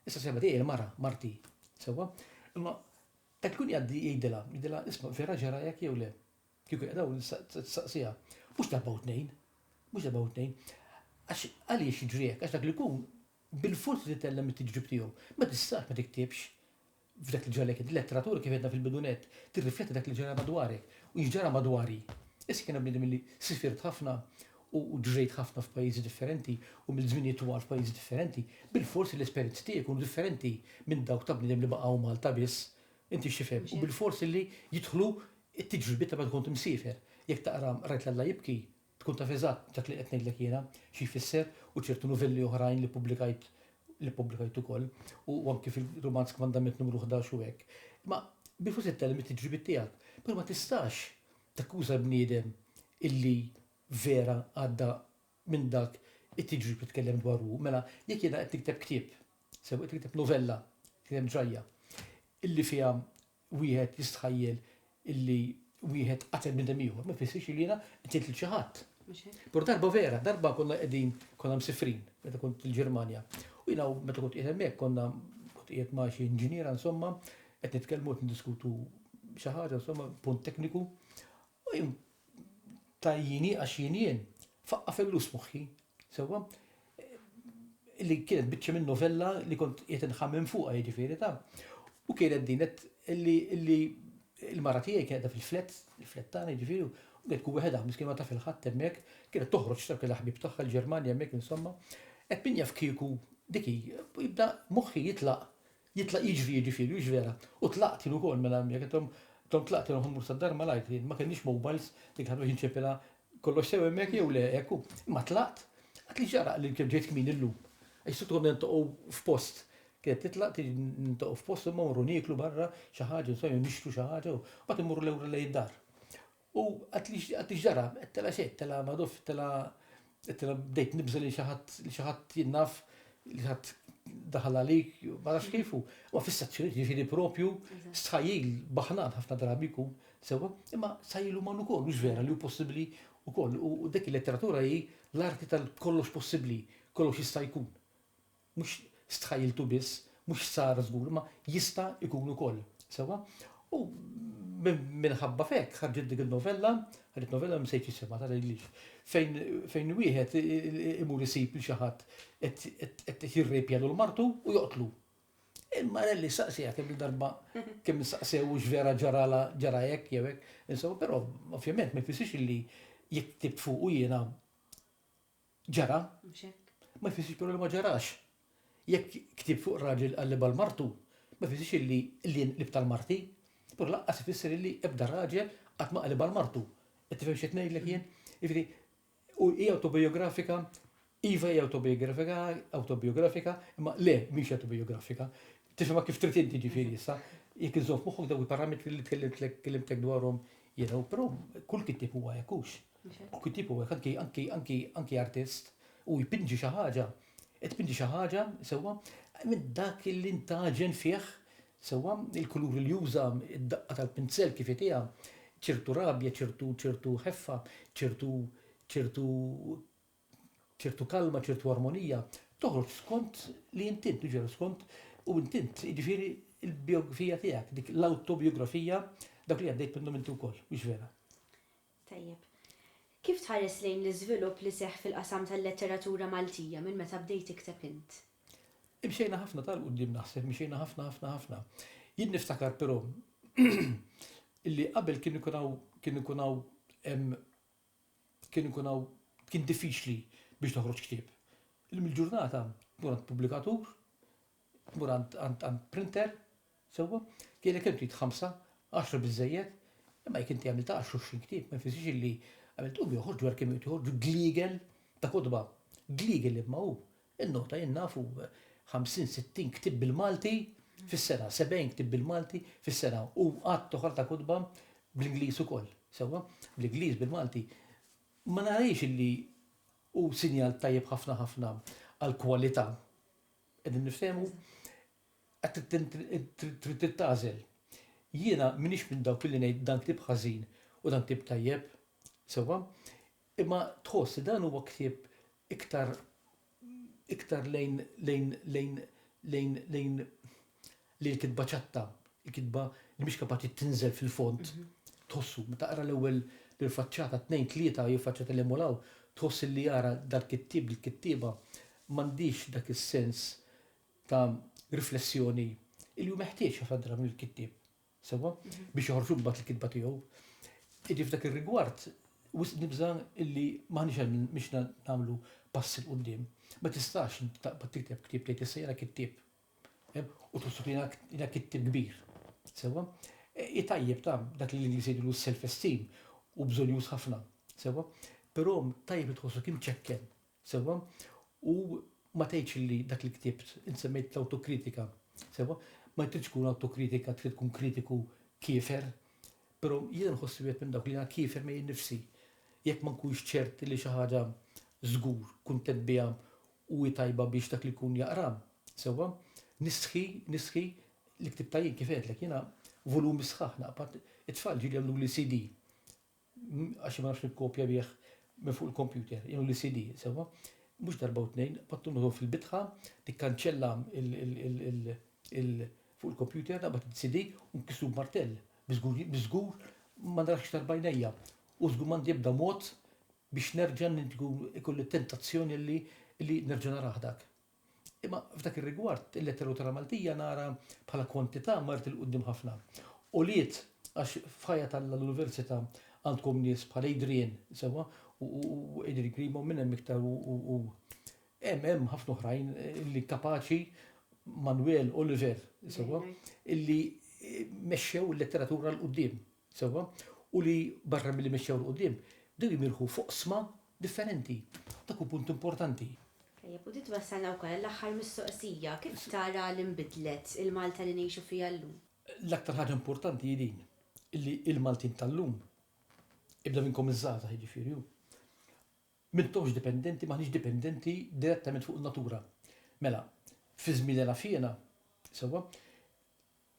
Issa seba tiegħi il-mara, marti. Sewwa, imma qed tkun jgħidilha isma' vera ġara hekk jew le. Kieku qedaw saqsija. Mhux darba u tnejn. Għax għaliex jiġri hekk, għax dak li jkun bil-fors titellem it-tiġrib tiegħu. Ma tistax ma tiktibx f'dak li ġralek il-letteratura kif qedna fil-bidunet tirrifletti dak li ġara madwarek u jiġġara madwari. Issa kien bniedem li sifirt ħafna u ġrejt ħafna f'pajjiżi differenti u mill-żminijiet twal f'pajjiżi differenti, bil-forsi l-esperjenzi tiegħek ikunu differenti minn dawk ta' bniedem li baqgħu Malta biss. Inti xifhem u bil-forsi li jidħlu it-tiġribiet ta' tkun timsiefer. Jekk taqra rajt l-Alla jibki, tkun taf eżatt dak li qed ngħidlek jiena xi jfisser u ċertu novelli oħrajn li pubblikajt ukoll u anke fil-romanz Kmandament numru 11 u hekk. Ma bil-forsi tellem it-tiġribiet tiegħek, però ma tistax takkuża bniedem illi vera għadda minn dak it-tiġrib li tkellem dwaru. Mela, jekk jiena qed tikteb ktieb, sew qed tikteb novella, tikteb ġrajja, illi fiha wieħed jistħajjel illi wieħed qatel minn dem ieħor, ma jfissirx li jiena qed lil xi ħadd. Por darba vera, darba konna qegħdin konna msifrin meta kont il-Ġermanja. U jiena meta kont qiegħed hemmhekk kont qiegħed ma' xi inġiniera insomma, qed nitkellmu qed niddiskutu xi ħaġa insomma punt tekniku. U tajjini għax jien faqqa fellus moħħi, sewwa, li kienet biċċa minn novella li kont qiegħed inħammem fuqha jiġifieri ta'. U kienet dinet illi il-mara tiegħi kienet fil-flett, il-flett tagħna jiġifieri, u qed tkun weħedha miskien ma taf il-ħadd hemmhekk, kienet toħroġ tar il-ħbib tagħha l-Ġermanja hemmhekk insomma, qed min jaf kieku diki jibda moħħi jitlaq jiġri jiġifieri mhux vera. U tlaqt jien ukoll mela hemmhekk Tom tlaqt jenu ħonmur sad-dar ma lajt, ma kenniex mobiles, dik ħadu jinċepela kollox sew hemmhekk jew le hekk. Imma tlaqt, għad li ġara li kien ġejt kmin illum. Għax sut konna ntoqgħu f'post. Kienet titlaq ntoqgħu f'post imma morru nieklu barra xi ħaġa, insomma nixtru xi ħaġa u mbagħad immorru lewra lejn id-dar. U għad li ġara, tela xejn, tela maduf, tela bdejt nibża li xi ħadd jinnaf li ħadd daħal għalik, ma nafx kifu. Ma fis-stazzjoni jiġifieri propju sħajil baħnan ħafna drabi jkun sewwa, imma sħajil uman ukoll mhux vera li hu possibbli ukoll. U dik il-letteratura hi l-arti tal-kollox possibbli, kollox jista' jkun. Mhux stħajiltu biss, mhux sar żgur, ma jista' jkun ukoll. Sewwa? U minħabba fek ħarġet dik il-novella, ħarġet novella msejt jisimha taraylix. Fejn wieħed imur isib li xi ħadd qed jirrepja l-martu u joqtlu. Imma li saqsija kemm il-darba kemm saqsew vera ġara hekk jew hekk. Insomma, però ovvjament ma jfissirx li jekk tibt fuq jiena ġara, ma jfissirx però li ma ġarax. Jekk ktib fuq raġel qalliba l-martu, ma jfissirx li l-lib tal-marti, però laqqas ifisser li ebda raġel qatt ma qalliba l-martu. Qed tifhem x'qed ngħidlek jien? U hija autobiografika, iva hija autobiografika, imma le mhix autobiografika. Tifhimha kif trid inti ġifieri issa, jekk iżomm moħħok dawn il-parametri li tkellimtek dwarhom jiena, però kull kittieb huwa hekk hux. U kittib u anki artist u jpinġi xi ħaġa, qed tpinġi xi ħaġa sewwa minn dak li intaġen fih sewwa il-kuluri li juża, id-daqqa tal-pinzell kif itiha, ċertu rabja, ċertu ħeffa, ċertu kalma, ċertu armonija, toħroġ skont li intint, ġeru skont u intint, jiġifieri il-biografija tiegħek, dik l-autobiografija dak li għaddejt minnhom inti wkoll, mhux vera. Tajjeb. Kif tħares lejn l-iżvilupp li seħħ fil-qasam tal-letteratura Maltija minn meta bdejt tikteb int? Imxejna ħafna tal-qudiem naħseb, imxejna ħafna. Jien niftakar però illi qabel kien diffiċli biex toħroġ ktieb. Il-ġurnata tmur għand pubblikatur, tmur għand printer, sewwa, kielek kemm trid 5, 10 biżejjed, imma jekk inti għamilt 10 ktieb, ma jfissirx illi għamilt joħorġu għal kemm joħorġu gliegel ta' kotba. Gliegel imma hu in-nota jien nafu 50-60 ktieb bil-Malti fis-sena, 70 ktieb bil-Malti fis-sena u qatt oħra ta' kotba bl-Ingliż ukoll. Sewwa, bl-Ingliż bil-Malti. Ma narejx illi u sinjal tajjeb ħafna għal kwalità. Qegħdin nifhemu trid tittażel. Jiena m'iniex minn dawk li ngħid dan ktieb ħażin u dan ktieb tajjeb, sewwa, imma tħoss dan huwa ktieb iktar lejn li l-kitba ċatta, il-kitba li mhix kapaċi tinżel fil-font. Tħossu, meta taqra l-ewwel l-faċċata 2-3 jew faċċata li emulaw, tħoss li jara dal-kittib l-kittiba m'għandix dak is-sens ta' riflessjoni li hu meħtieġ ħafna mill-kittib. Sewwa biex joħorġu mbagħad il-kitba tiegħu. Jiġi f'dak ir-rigward nibża illi m'aħniex biex nagħmlu pass il qudiem. Ma tistax taqbad tikteb ktieb tgħid issejra kittib. U tħossu li jiena kittib kbir. Sewwa? Tajjeb ta' dak li l-Ingliż jgħidu self-esteem u bżonn już ħafna. Sewwa? Però tajjeb tħossu kien ċekken. Sewwa? U ma tgħidx li dak li ktibt insemmejt l-autokritika. Sewwa? Ma tridx tkun autokritika, trid tkun kritiku kiefer, però jien nħossi wieħed minn dawk li jiena kiefer mejn nifsi. Jekk ma nkunx ċert li xi ħaġa żgur, kuntent biha u tajba biex dak li jkun jaqra. Sewwa? Nisħi li ktib tajjeb kif qedlek jiena volumi sħaħ naqbad it-tfal ġieli jagħmlu li CD. Għax ma nafx nikkopja bih minn fuq il-computer, jagħmlu li CD, sewwa? Mhux darba u tnejn, pattumhom fil-bitħa, tikkanċella fuq il-computer naqbad il-CD u nkissru b'martell. Biżgur ma narax tarbajnejja. U żgur m'għandi ebda mod biex nerġa' ikolli tentazzjoni li nerġa' narah dak. Imma f'dak ir-rigward il-letteratura Maltija nara bħala kwantità mart il-qudiem ħafna. U liet għax f'ħajja tal-Università għandkom nies bħal Adrian, sewwa, u Adrian Grimo minn hemm iktar u hemm ħafna oħrajn li kapaċi Manuel Oliver, sewwa, illi mexxew il-letteratura l-qudiem, sewwa, u li barra milli mexxew l-qudiem, dew jimirħu fuq sma differenti. Dak hu punt importanti. U dit wassalna wkoll l-aħħar mistoqsija, kif tara l-inbidlet il-Malta li ngħixu fiha llum? L-aktar ħaġa importanti din illi il-Maltin tal-lum ibda minnkom iż-żgħażagħ jiġifieri hu. M'intux dipendenti, maħniex dipendenti direttament fuq in-natura. Mela, fi żmien fiena, sewwa,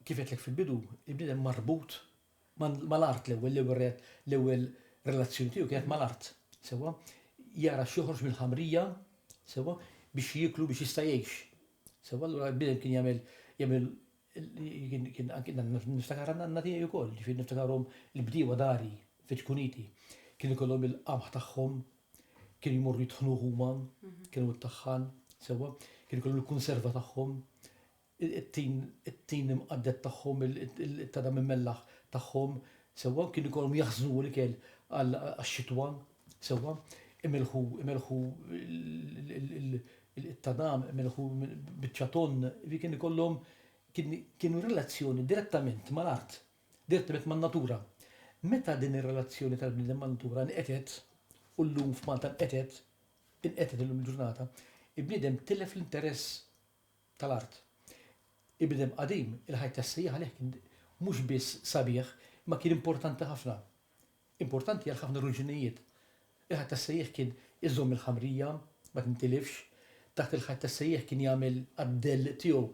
kif qedlek fil-bidu, il-bniedem marbut mal-art l-ewwel relazzjoni tiegħu kienet mal-art. Sewwa, jara x'joħroġ mill-ħamrija, sewwa, biex jieklu biex jista' jgħix. Sewwa, allura l-bniedem kien jagħmel niftakar għandna tiegħi wkoll, ġifieri niftakarhom il-bdiewa dari fiċkuniti. Kienu ikollhom il-qamħ tagħhom, kienu jmorru jitħnu huma, kienu it-taħħan, sewwa, kienu jkollhom il-kunserva tagħhom, it-tin imqaddet tagħhom, il-tada mimmellaħ tagħhom, sewwa, kienu jkollhom jaħżnu l-ikel għax-xitwa, sewwa, imelħu il-tadam, imelħu biċ-ċaton, kienu jkollhom kienu relazzjoni direttament mal-art, direttament man-natura. Meta din ir-relazzjoni tal-bniedem man-natura nqetet u llum f'Malta inqetet illum il-ġurnata, il-bniedem tilef l-interess tal-art. Il-bniedem qadim il-ħajt tas-sejjaħ għalih kien mhux biss sabiħ, ma kien importanti ħafna. Importanti għal ħafna raġunijiet. il-ħadd tas-sejjieħ kien iżomm il-ħamrija ma tintilifx, taħt il-ħadd tas-sejjieħ kien jagħmel għad-dell tiegħu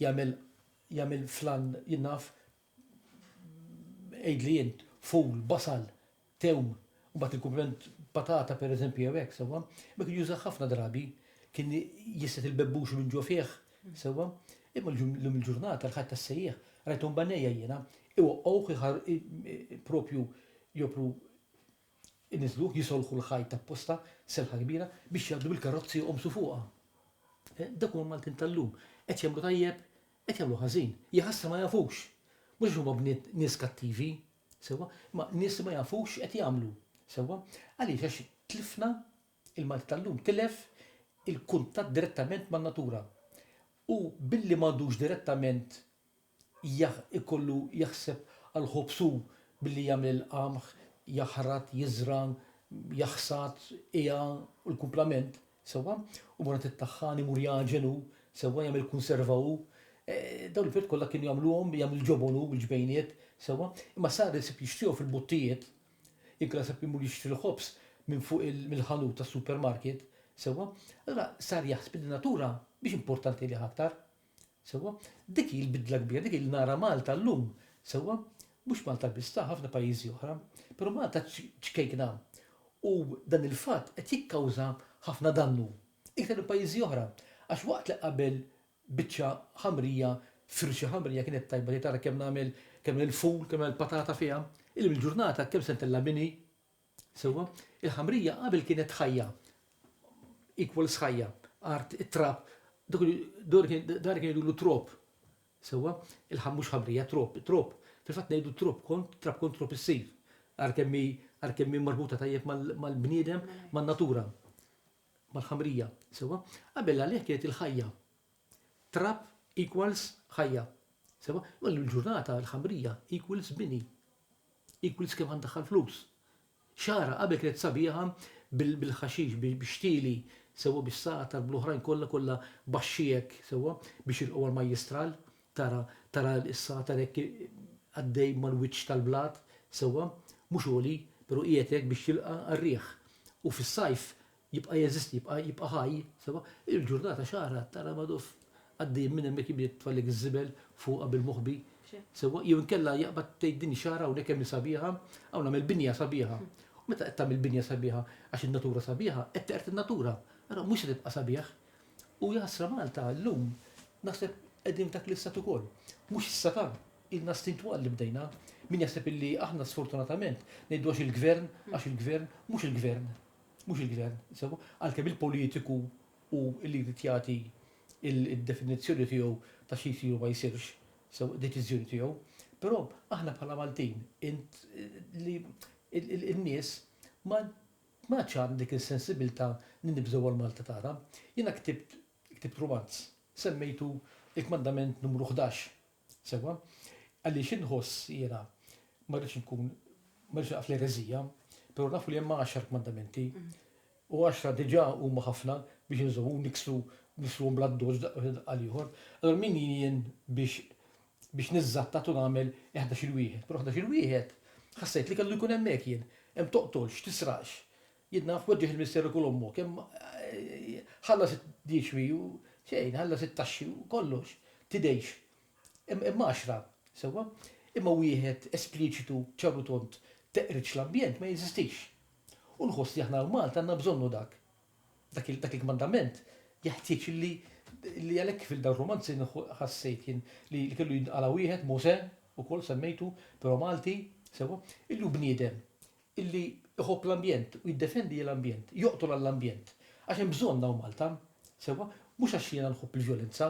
jagħmel flan jinnaf ejdli jint, ful, basal, tewm, u bat il-kumpliment patata per eżempju jawek, sewa, ma kien juża ħafna drabi, kien jisset il-bebbux minn ġo fieħ, sewa, imma l-ġurnata l-ħadd tas-sejjieħ, rajtum bannejja jiena, iwaqqgħu ħar propju jopru inizluh jisolħu l-ħajt apposta, selħa kbira, biex jgħaddu bil-karozzi jqomsu fuqha. Dak huwa Maltin tal-lum, qed jagħmlu tajjeb, qed jagħmlu ħażin, jaħassa ma jafux. Mux huma bniet nies kattivi, sewa, ma nies ma jafux qed jagħmlu, sewa, għaliex għax tlifna il-Malti tal-lum, tilef il-kuntatt direttament man-natura. U billi m'għandux direttament ikollu jaħseb għal ħobsu billi jagħmel qamħ, jaħrat, jiżran, jaħsat, ija u l-kumplament, sewa, u mura tittaħħan imur jaġenu, sewa jagħmel konservaw. Dawn il-firt kollha kienu jagħmluhom jagħmlu ġobonu bil-ġbejniet sewwa, imma sar isib jixtrihom fil-buttijiet, inkla sab imur jixtri l-ħobs minn fuq mill-ħanut tas-supermarket, sewwa, allura sar jaħseb in-natura biex importanti li aktar. Sewwa, dik il-bidla kbira, dik il-nara Malta llum, sewwa, mhux Malta biss ħafna pajjiżi oħra, però Malta ċkejkna. U dan il-fatt qed jikkawża ħafna dannu. Iktar il-pajjiżi oħra, għax waqt li qabel biċċa ħamrija, firxa ħamrija kienet tajba li tara kemm nagħmel kemm il-ful, kemm il-patata fiha, il-ġurnata kemm sentella bini. Sewwa, il-ħamrija qabel kienet ħajja. Equals ħajja, art it-trap, dar kien jgħidu trop. Sewwa, il-ħammux ħamrija trop. Fil-fatt ngħidu trop kont trop issir. Ar kemm marbuta tajjeb mal-bniedem, man-natura, mal-ħamrija. Sewwa, qabel għalih kienet il-ħajja. Trap equals ħajja. Sewa, l-ġurnata l-ħamrija equals bini. Equals kemm għandaħħal flus. Xara qabel kienet sabiħa bil-ħaxix, bixtili, sewa biex saqtar bl-oħrajn kollha baxxiek, sewa biex irqgħu għal-majjistral, tara s-saqtar hekk għaddej mal-wiċċ tal-blat, sewa, mhux għoli, però qiegħed biex jilqa' għar-riħ. U fis-sajf jibqa' jeżisti, jibqa' ħaj, sewa, il-ġurnata xara tara maduf għaddej minn hemmhekk jibdiet tfallik iż-żibel fuqha bil-moħbi. Sewwa jew inkella jaqbad tgħid xara hawnhekk hemm sabiħa, hawn nagħmel binja sabiħa. U meta qed tagħmel binja sabiħa għax in-natura sabiħa, qed teqret in-natura. Ara mhux se tibqa' sabiħ. U jaħsra Malta llum naħseb qegħdin dak l-istat ukoll. Mhux is-satan, ilna stintwal li bdejna. Min jaħseb illi aħna sfortunatament ngħidu għax il-gvern mhux il-gvern. Sewwa għalkemm il-politiku u li jagħti il-definizzjoni tiegħu ta' xi jsir ma jsirx, deċiżjoni tiegħu. Però aħna bħala Maltin li n-nies ma ċan dik il-sensibilità li nibżgħu għal-Malta tagħna. Jiena ktibt romanz, semmejtu il-kmandament numru 11. Sewwa, għaliex inħoss jiena ma rridx naqaf l-ereżija, però nafu li hemm 10 kmandamenti u 10 diġà huma ħafna biex inżommu nisru bladdoġ għal-ieħor. Allora min jien biex niżattat u nagħmel 11 wieħed. Però 11 wieħed ħassejt li kellu jkun hemmhekk jien, hemm toqtolx, tisraqx. Jien naf weġġeħ il-Ministeru kull ommok, hemm ħallas id-diexwi u xejn, ħallas it-taxxi u kollox, tidejx. Hemm 10, sewwa, imma wieħed espliċitu ċarru tont teqriġ l-ambjent ma jeżistix. U nħoss li aħna Malta għandna bżonnu dak il-mandament jaħtieġ li għalhekk fil-dawn romanzi ħassejt jien li kellu jinqala wieħed Mose ukoll semmejtu, però Malti sewwa illu bniedem illi iħobb l-ambjent u jiddefendi l-ambjent, joqtol għall-ambjent. Għax hemm bżonn dawn Malta, sewwa, mhux għax jiena nħobb il-vjolenza,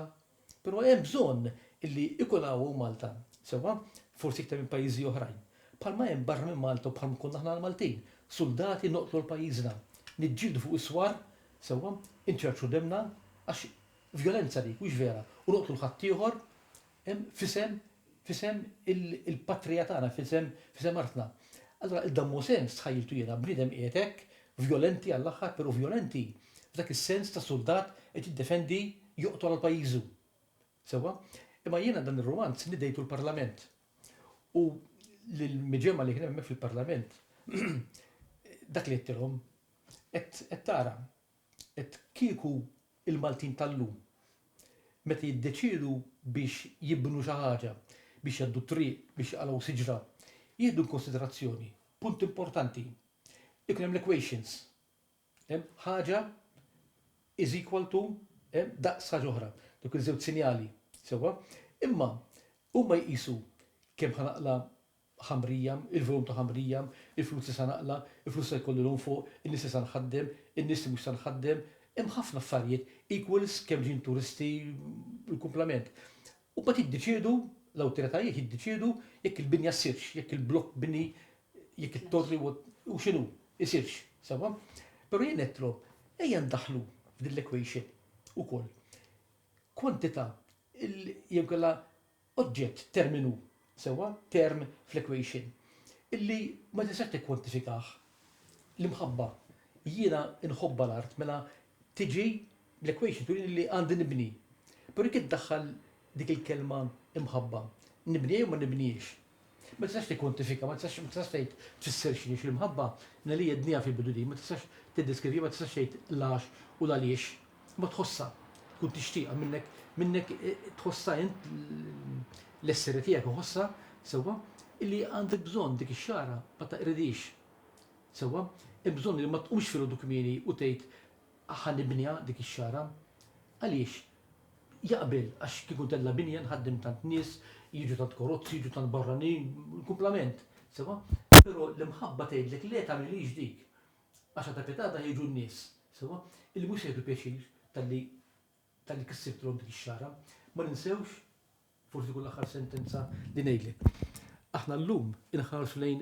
però hemm bżonn illi ikun hawn Malta, sewwa, forsi iktar minn pajjiżi oħrajn. Bħalma hemm barra minn Malta u bħalma konna aħna Maltin, soldati noqtlu l-pajjiżna, niġġieldu fuq is-swar, sewwa, inċerċu demna għax vjolenza dik mhux vera u noqtlu l-ħadd ieħor hemm fisem il-patrija tagħna, fisem artna. Allura il-dammu sens tħajjiltu jiena bniedem qiegħed violenti għall-aħħar, però violenti f'dak is-sens ta' soldat qed jiddefendi joqtol għal pajjiżu. Sewwa, imma jiena dan ir-romanz nidejtu l-Parlament. U l-miġemma li kien hemmhekk fil-Parlament dak li qedtilhom qed tara qed kieku il-Maltin tal-lum meta jiddeċiedu biex jibnu xi ħaġa biex jgħaddu triq biex jaqalgħu siġra jieħdu konsiderazzjoni punt importanti ikun hemm l-equations. Ħaġa is equal to daqs ħaġa oħra, dik iż-żewġ sinjali sewwa. Imma huma jqisu kemm ħanaqla ħamrija, il-volum ta' ħamrija, il-flus li sa naqla, il-flus li jkollu fuq, in-nies li sa nħaddem, in-nies li mhux sa nħaddem, hemm ħafna affarijiet equals kemm ġin turisti il-kumplament. U ma tiddeċiedu l-awtoritajiet jiddeċiedu jekk il-binja ssirx, jekk il-blokk bini, jekk it-torri u x'inhu isirx, sewwa. Però jien nitlob ejja ndaħlu f'din l-equation ukoll. Kwantità jew kellha oġġett terminu sewwa term fl-equation illi ma tistax tikkwantifikah l-imħabba. Jiena inħobba l-art mela tiġi l-equation turi li għandi nibni. Però jekk iddaħħal dik il-kelma imħabba, nibni jew ma nibniex. Ma tistax tikkwantifika, ma tistax tgħid tfisser x'inhi l-imħabba li jednija fil-bidu di, ma tistax tiddeskrivi, ma tistax tgħid l-għax u l-għaliex. Ma tħossha, tkun tixtieqha minnek tħossha int l-esseri tiegħek uħossha sewwa illi għandek bżonn dik ix-xara ma taqridix. Sewwa, hemm bżonn li ma tqumx fil kmieni u tgħid ħanibniha dik ix-xara. Għaliex? Jaqbel għax kieku tella binja nħaddem tant nies, jiġu tant korozzi, jiġu tant barranin, il-kumplament. Sewwa, però l-imħabba tgħidlek le tagħmilix dik. Għax ta' petada jiġu n-nies. Sewwa, illi mhux jgħidu pjaċir tal-li kissibtlhom dik ix-xara. Ma ninsewx forsi kull aħħar sentenza li ngħidlek. Aħna llum inħarsu lejn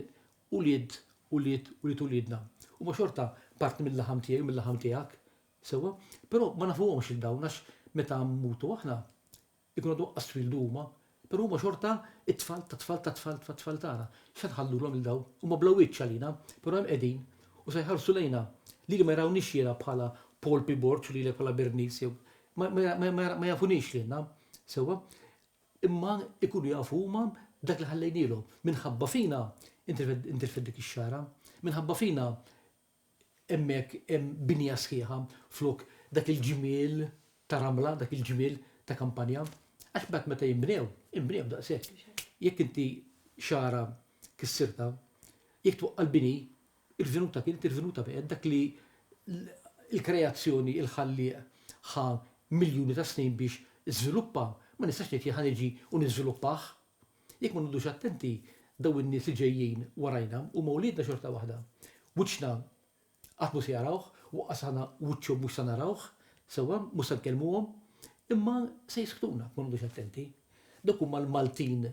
uliedna. U ma xorta parti mill-laħam tiegħi u mill-laħam tiegħek, sewwa, però ma nafuhomx il-dawn għax meta mmutu aħna ikunu għadu qasfildu huma, però huma xorta it-tfal ta' tfal ta' tfal ta' tfal tagħna. X'għad ħallulhom il-dawn? Huma bla wiċċ għalina, però hemm qegħdin u se jħarsu lejna li ma jrawniex jiena bħala Paul P. Borch li bħala Bernice jew ma jafunix lilna, sewwa. Imma ikunu jafu huma dak li ħallejnielhom. Minħabba fina intilfet dik ix-xara, minħabba fina hemmhekk hemm binja sħiħa flok dak il-ġimiel ta' ramla, dak il-ġimiel ta' kampanja. Għax bad meta jinbnew daqshekk. Jekk inti xara kissirta, jekk twaqqal bini, il-venuta kienet il-venuta bqed dak li il-kreazzjoni il-ħallieq ħa miljuni ta' snin biex iżviluppa. Ma nistax ngħid ħan iġi u niżviluppah. Jekk ma nudux attenti daw in-nies li ġejjin warajna u mawliedna xorta waħda. Wiċċna qatt mhux jarawh, u qasana wiċċhom mhux se narawh, sewwa mhux se nkellmuhom, imma se jisktuna ma nudux attenti. Dak huma l-Maltin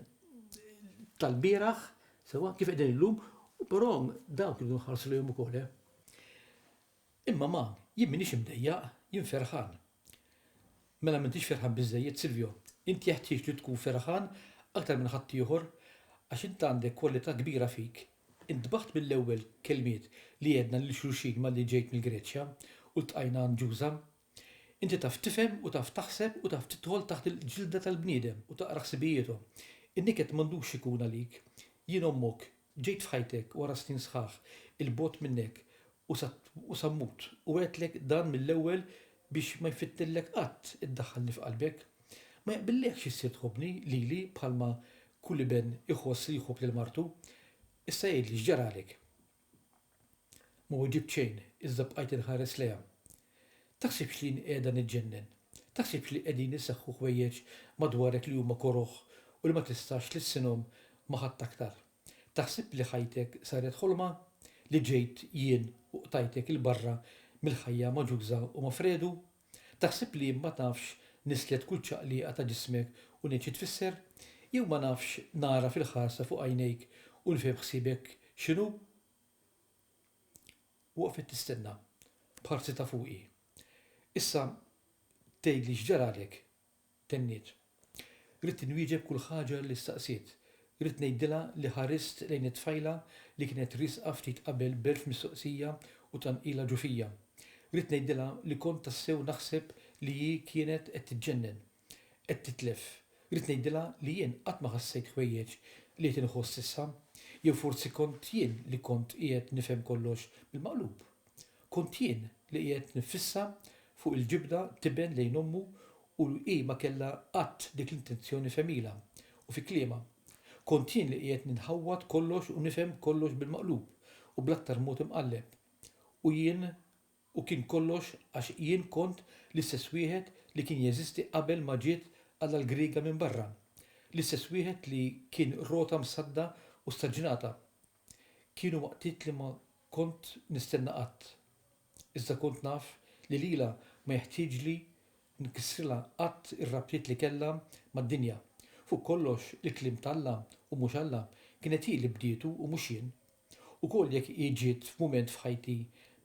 tal-bieraħ, sewwa kif qegħdin illum, però dawk li nħarsu lejhom ukoll. Imma ma jien m'iniex imdejjaq, jien ferħan. Mela m'intix ferħan biżżejjed Silvio. Inti jeħtieġ li tkun ferħan aktar minn ħadd ieħor għax inti għandek kwalità kbira fik. Intbaħt mill-ewwel kelmiet li għedna lil xulxin malli ġejt mill-Greċja u ltqajna ġuża. Inti taf tifhem u taf taħseb u taf tidħol taħt il-ġilda tal-bniedem u taqra ħsibijietu. In-niket m'għandux ikun għalik. Jien ommok ġejt f'ħajtek wara snin sħaħ il-bot minnek u sammut u għetlek dan mill-ewwel biex ma jfittillek qatt iddaħħalni f'qalbek. Ma jaqbillekx issir tħobbni lili bħalma kulli ben iħoss li jħobb lil martu. Issa jgħidli x'ġaralek. Ma ġib xejn, iżda bqajt inħares lejha. Taħsibx li qiegħda niġġennen. Taħsibx li qegħdin iseħħu ħwejjeġ madwarek li huma koroħ u li ma tistax tissinhom ma' ħadd aktar. Taħsib li ħajtek saret ħolma li ġejt jien u qtajtek il-barra mill-ħajja ma' ġuża u ma' fredu. Taħsib li ma tafx nislet kull ċaqliqa ta' ġismek u ngħid xi tfisser, jew ma nafx nara fil-ħarsa fuq għajnejk u nfhem ħsiebek x'inhu? Waqfet tistenna bħarsi ta' fuqi. Issa tgħidli x'ġaralek, tenniet. Rid inwieġeb kull ħaġa li staqsiet. Rid ngħidilha li ħarist lejn it-tfajla li kienet risqa ftit qabel belf mistoqsija u tanqila ġufija. Rid ngħidilha li kont tassew naħseb li hi kienet qed tiġġennen, qed titlef. Rid ngħidilha li jien qatt ma ħassejt ħwejjeġ li qed inħoss issa, jew forsi kont jien li kont qiegħed nifhem kollox bil-maqlub. kont jien li qiegħed nifissa fuq il-ġibda tiben lejn ommu u hi ma kellha qatt dik l-intenzjoni femila u fi kliema. Kont jien li qiegħed ninħawwad kollox u nifhem kollox bil-maqlub u bl-aktar mod imqalleb. U kien kollox għax jien kont l-istess wieħed li kien jeżisti qabel ma ġiet għall-Griega minn barra. L-istess wieħed li kien rota msadda u staġnata. Kienu waqtiet li ma kont nistenna qatt. Iżda kont naf li lila ma jeħtieġli nkissrilha qatt ir-rabtiet li kellha mad-dinja. Fuq kollox il-kliem tal-Alla u mhux Alla kienet hi li bdietu u mhux jien. Ukoll jekk jiġiet f'mument f'ħajti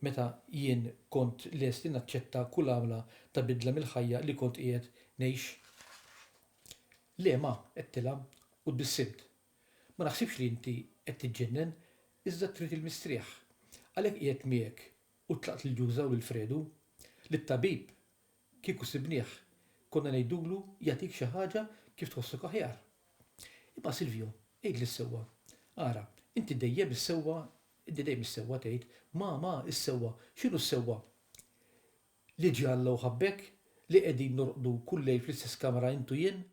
meta jien kont lest li naċċetta kull għamla ta' bidla mill-ħajja li kont qiegħed ngħix. Le ma qedtilha u tbissimt. Ma naħsibx li inti qed tiġġennen iżda trid il-mistrieħ. Għalhekk qiegħed miegħek u tlaqt lil-Ġuża u lil-Fredu li t-tabib kieku sibnieh konna ngħidulu jagħtik xi ħaġa kif tħossok aħjar. Imma Silvio, għid li s-sewwa. Ara, inti dejjem is-sewwa, inti dejjem is-sewwa tgħid, ma is-sewwa, x'inhu s-sewwa? Li ġie Alla u ħabbek li qegħdin norqdu kull lejl fl-istess kamra intu jien?